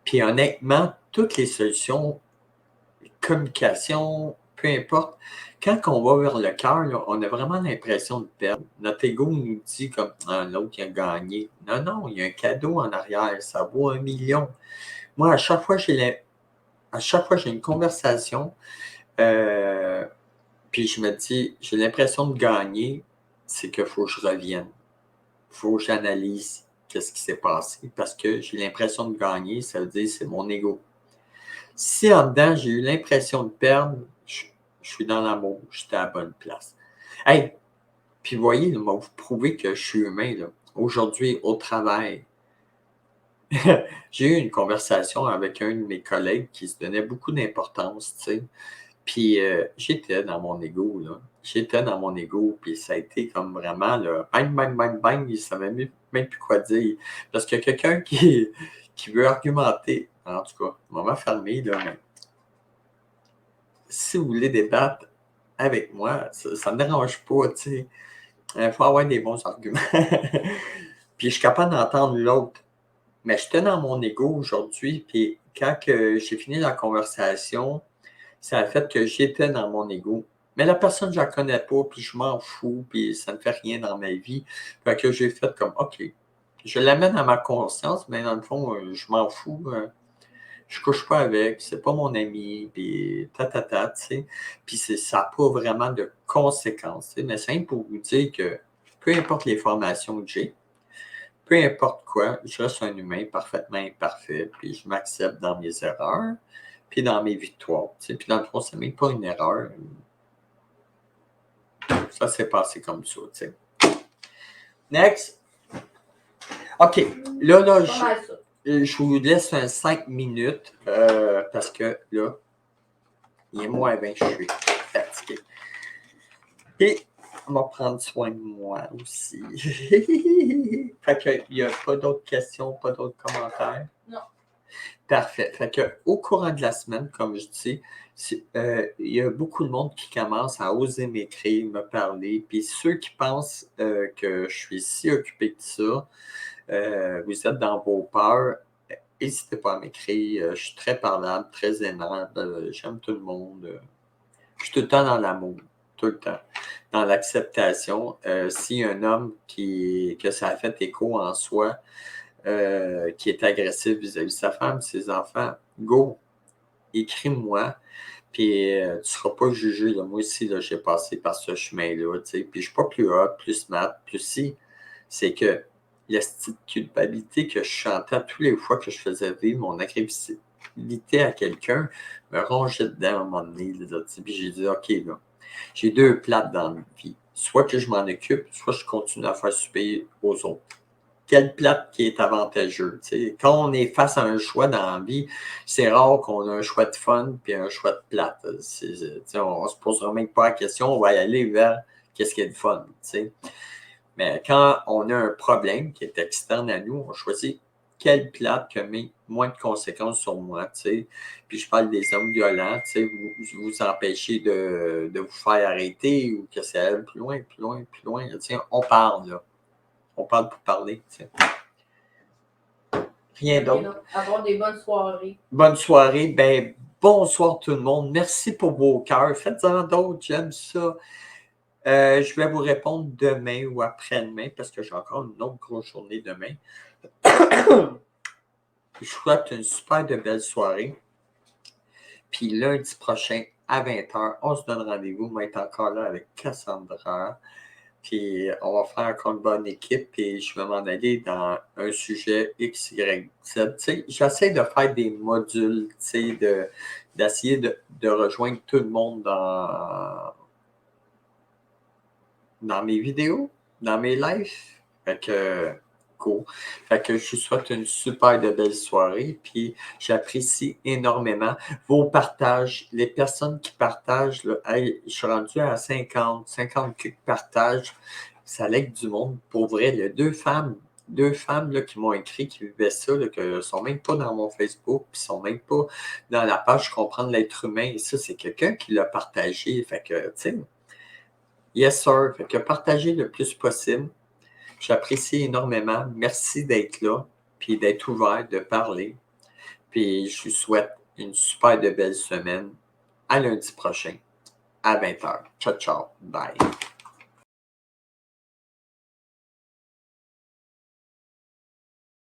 Puis honnêtement, toutes les solutions, communication, peu importe, quand on va vers le cœur, on a vraiment l'impression de perdre. Notre ego nous dit comme l'autre il a gagné. Non, non, il y a un cadeau en arrière, ça vaut 1 million. Moi, à chaque fois j'ai une conversation, puis je me dis, j'ai l'impression de gagner, c'est qu'il faut que je revienne. Il faut que j'analyse qu'est-ce qui s'est passé parce que j'ai l'impression de gagner, ça veut dire que c'est mon ego. Si en dedans, j'ai eu l'impression de perdre, je suis dans l'amour, j'étais à la bonne place. Hey, puis voyez, là, vous prouvez que je suis humain. Là. Aujourd'hui, au travail, j'ai eu une conversation avec un de mes collègues qui se donnait beaucoup d'importance, tu sais. Puis j'étais dans mon ego, là. J'étais dans mon ego, puis ça a été comme vraiment, là, bang, bang, bang, bang, il ne savait même plus quoi dire. Parce que quelqu'un qui veut argumenter, en tout cas, on va fermer, là, mais si vous voulez débattre avec moi, ça ne me dérange pas, tu sais. Il faut avoir des bons arguments. Puis je suis capable d'entendre l'autre. Mais j'étais dans mon ego aujourd'hui, puis quand j'ai fini la conversation, ça a fait que j'étais dans mon ego. Mais la personne, je ne la connais pas, puis je m'en fous, puis ça ne fait rien dans ma vie. Fait que j'ai fait comme, OK, je l'amène à ma conscience, mais dans le fond, je m'en fous. Je ne couche pas avec, c'est pas mon ami, puis tu sais. Puis ça n'a pas vraiment de conséquences, tu sais. Mais c'est pour vous dire que peu importe les formations que j'ai, peu importe quoi, je reste un humain parfaitement imparfait, puis je m'accepte dans mes erreurs, puis dans mes victoires. Tu sais. Puis dans le fond, ce n'est même pas une erreur. Ça s'est passé comme ça, tu sais. Next. OK. Là, je vous laisse un 5 minutes parce que là, il est moins 20, je suis fatigué. Et on va prendre soin de moi aussi. Fait qu'il n'y a pas d'autres questions, pas d'autres commentaires? Non. Parfait. Fait que, au courant de la semaine, comme je dis, il y a beaucoup de monde qui commence à oser m'écrire, me parler. Puis ceux qui pensent que je suis si occupé de ça, vous êtes dans vos peurs, n'hésitez pas à m'écrire. Je suis très parlable, très aimable. J'aime tout le monde. Je suis tout le temps dans l'amour, tout le temps. Dans l'acceptation. S'il y a un homme que ça a fait écho en soi, qui est agressif vis-à-vis de sa femme, ses enfants, go, écris-moi, puis tu ne seras pas jugé. Là. Moi aussi, là, j'ai passé par ce chemin-là, tu sais, puis je ne suis pas plus hot, plus smart, plus si. C'est que la petite culpabilité que je chantais tous les fois que je faisais vivre mon agressivité à quelqu'un me rongeait dedans à un moment donné. Là, puis j'ai dit, OK, là, j'ai deux plates dans ma vie. Soit que je m'en occupe, soit je continue à faire subir aux autres. Quelle plate qui est avantageux. T'sais. Quand on est face à un choix dans la vie, c'est rare qu'on a un choix de fun puis un choix de plate. On ne se posera même pas la question, on va y aller vers qu'est-ce qui est de fun. T'sais. Mais quand on a un problème qui est externe à nous, on choisit quelle plate qui a moins de conséquences sur moi. T'sais. Puis je parle des hommes violents, vous empêchez de vous faire arrêter ou que ça aille plus loin, plus loin, plus loin. On parle là. On parle pour parler. T'sais. Rien d'autre. Avoir des bonnes soirées. Bonne soirée. Ben, bonsoir tout le monde. Merci pour vos cœurs. Faites-en d'autres. J'aime ça. Je vais vous répondre demain ou après-demain parce que j'ai encore une autre grosse journée demain. Je vous souhaite une super de belle soirée. Puis lundi prochain à 20h, on se donne rendez-vous. On va être encore là avec Cassandra. Puis on va faire encore une bonne équipe, puis je vais m'en aller dans un sujet X, Y, Z. J'essaie de faire des modules, d'essayer de rejoindre tout le monde dans mes vidéos, dans mes lives. Fait que, cool. Fait que je vous souhaite une super de belle soirée, puis j'apprécie énormément vos partages, les personnes qui partagent. Là, hey, je suis rendu à 50 partages. Ça lègue du monde. Pour vrai, il y a deux femmes là, qui m'ont écrit, qui vivaient ça, là, qui ne sont même pas dans mon Facebook, puis ne sont même pas dans la page Comprendre l'être humain. Et ça, c'est quelqu'un qui l'a partagé. Fait que, tu sais, yes sir. Fait que partagez le plus possible. J'apprécie énormément. Merci d'être là, puis d'être ouvert, de parler. Puis je vous souhaite une super de belle semaine. À lundi prochain, à 20h. Ciao, ciao. Bye.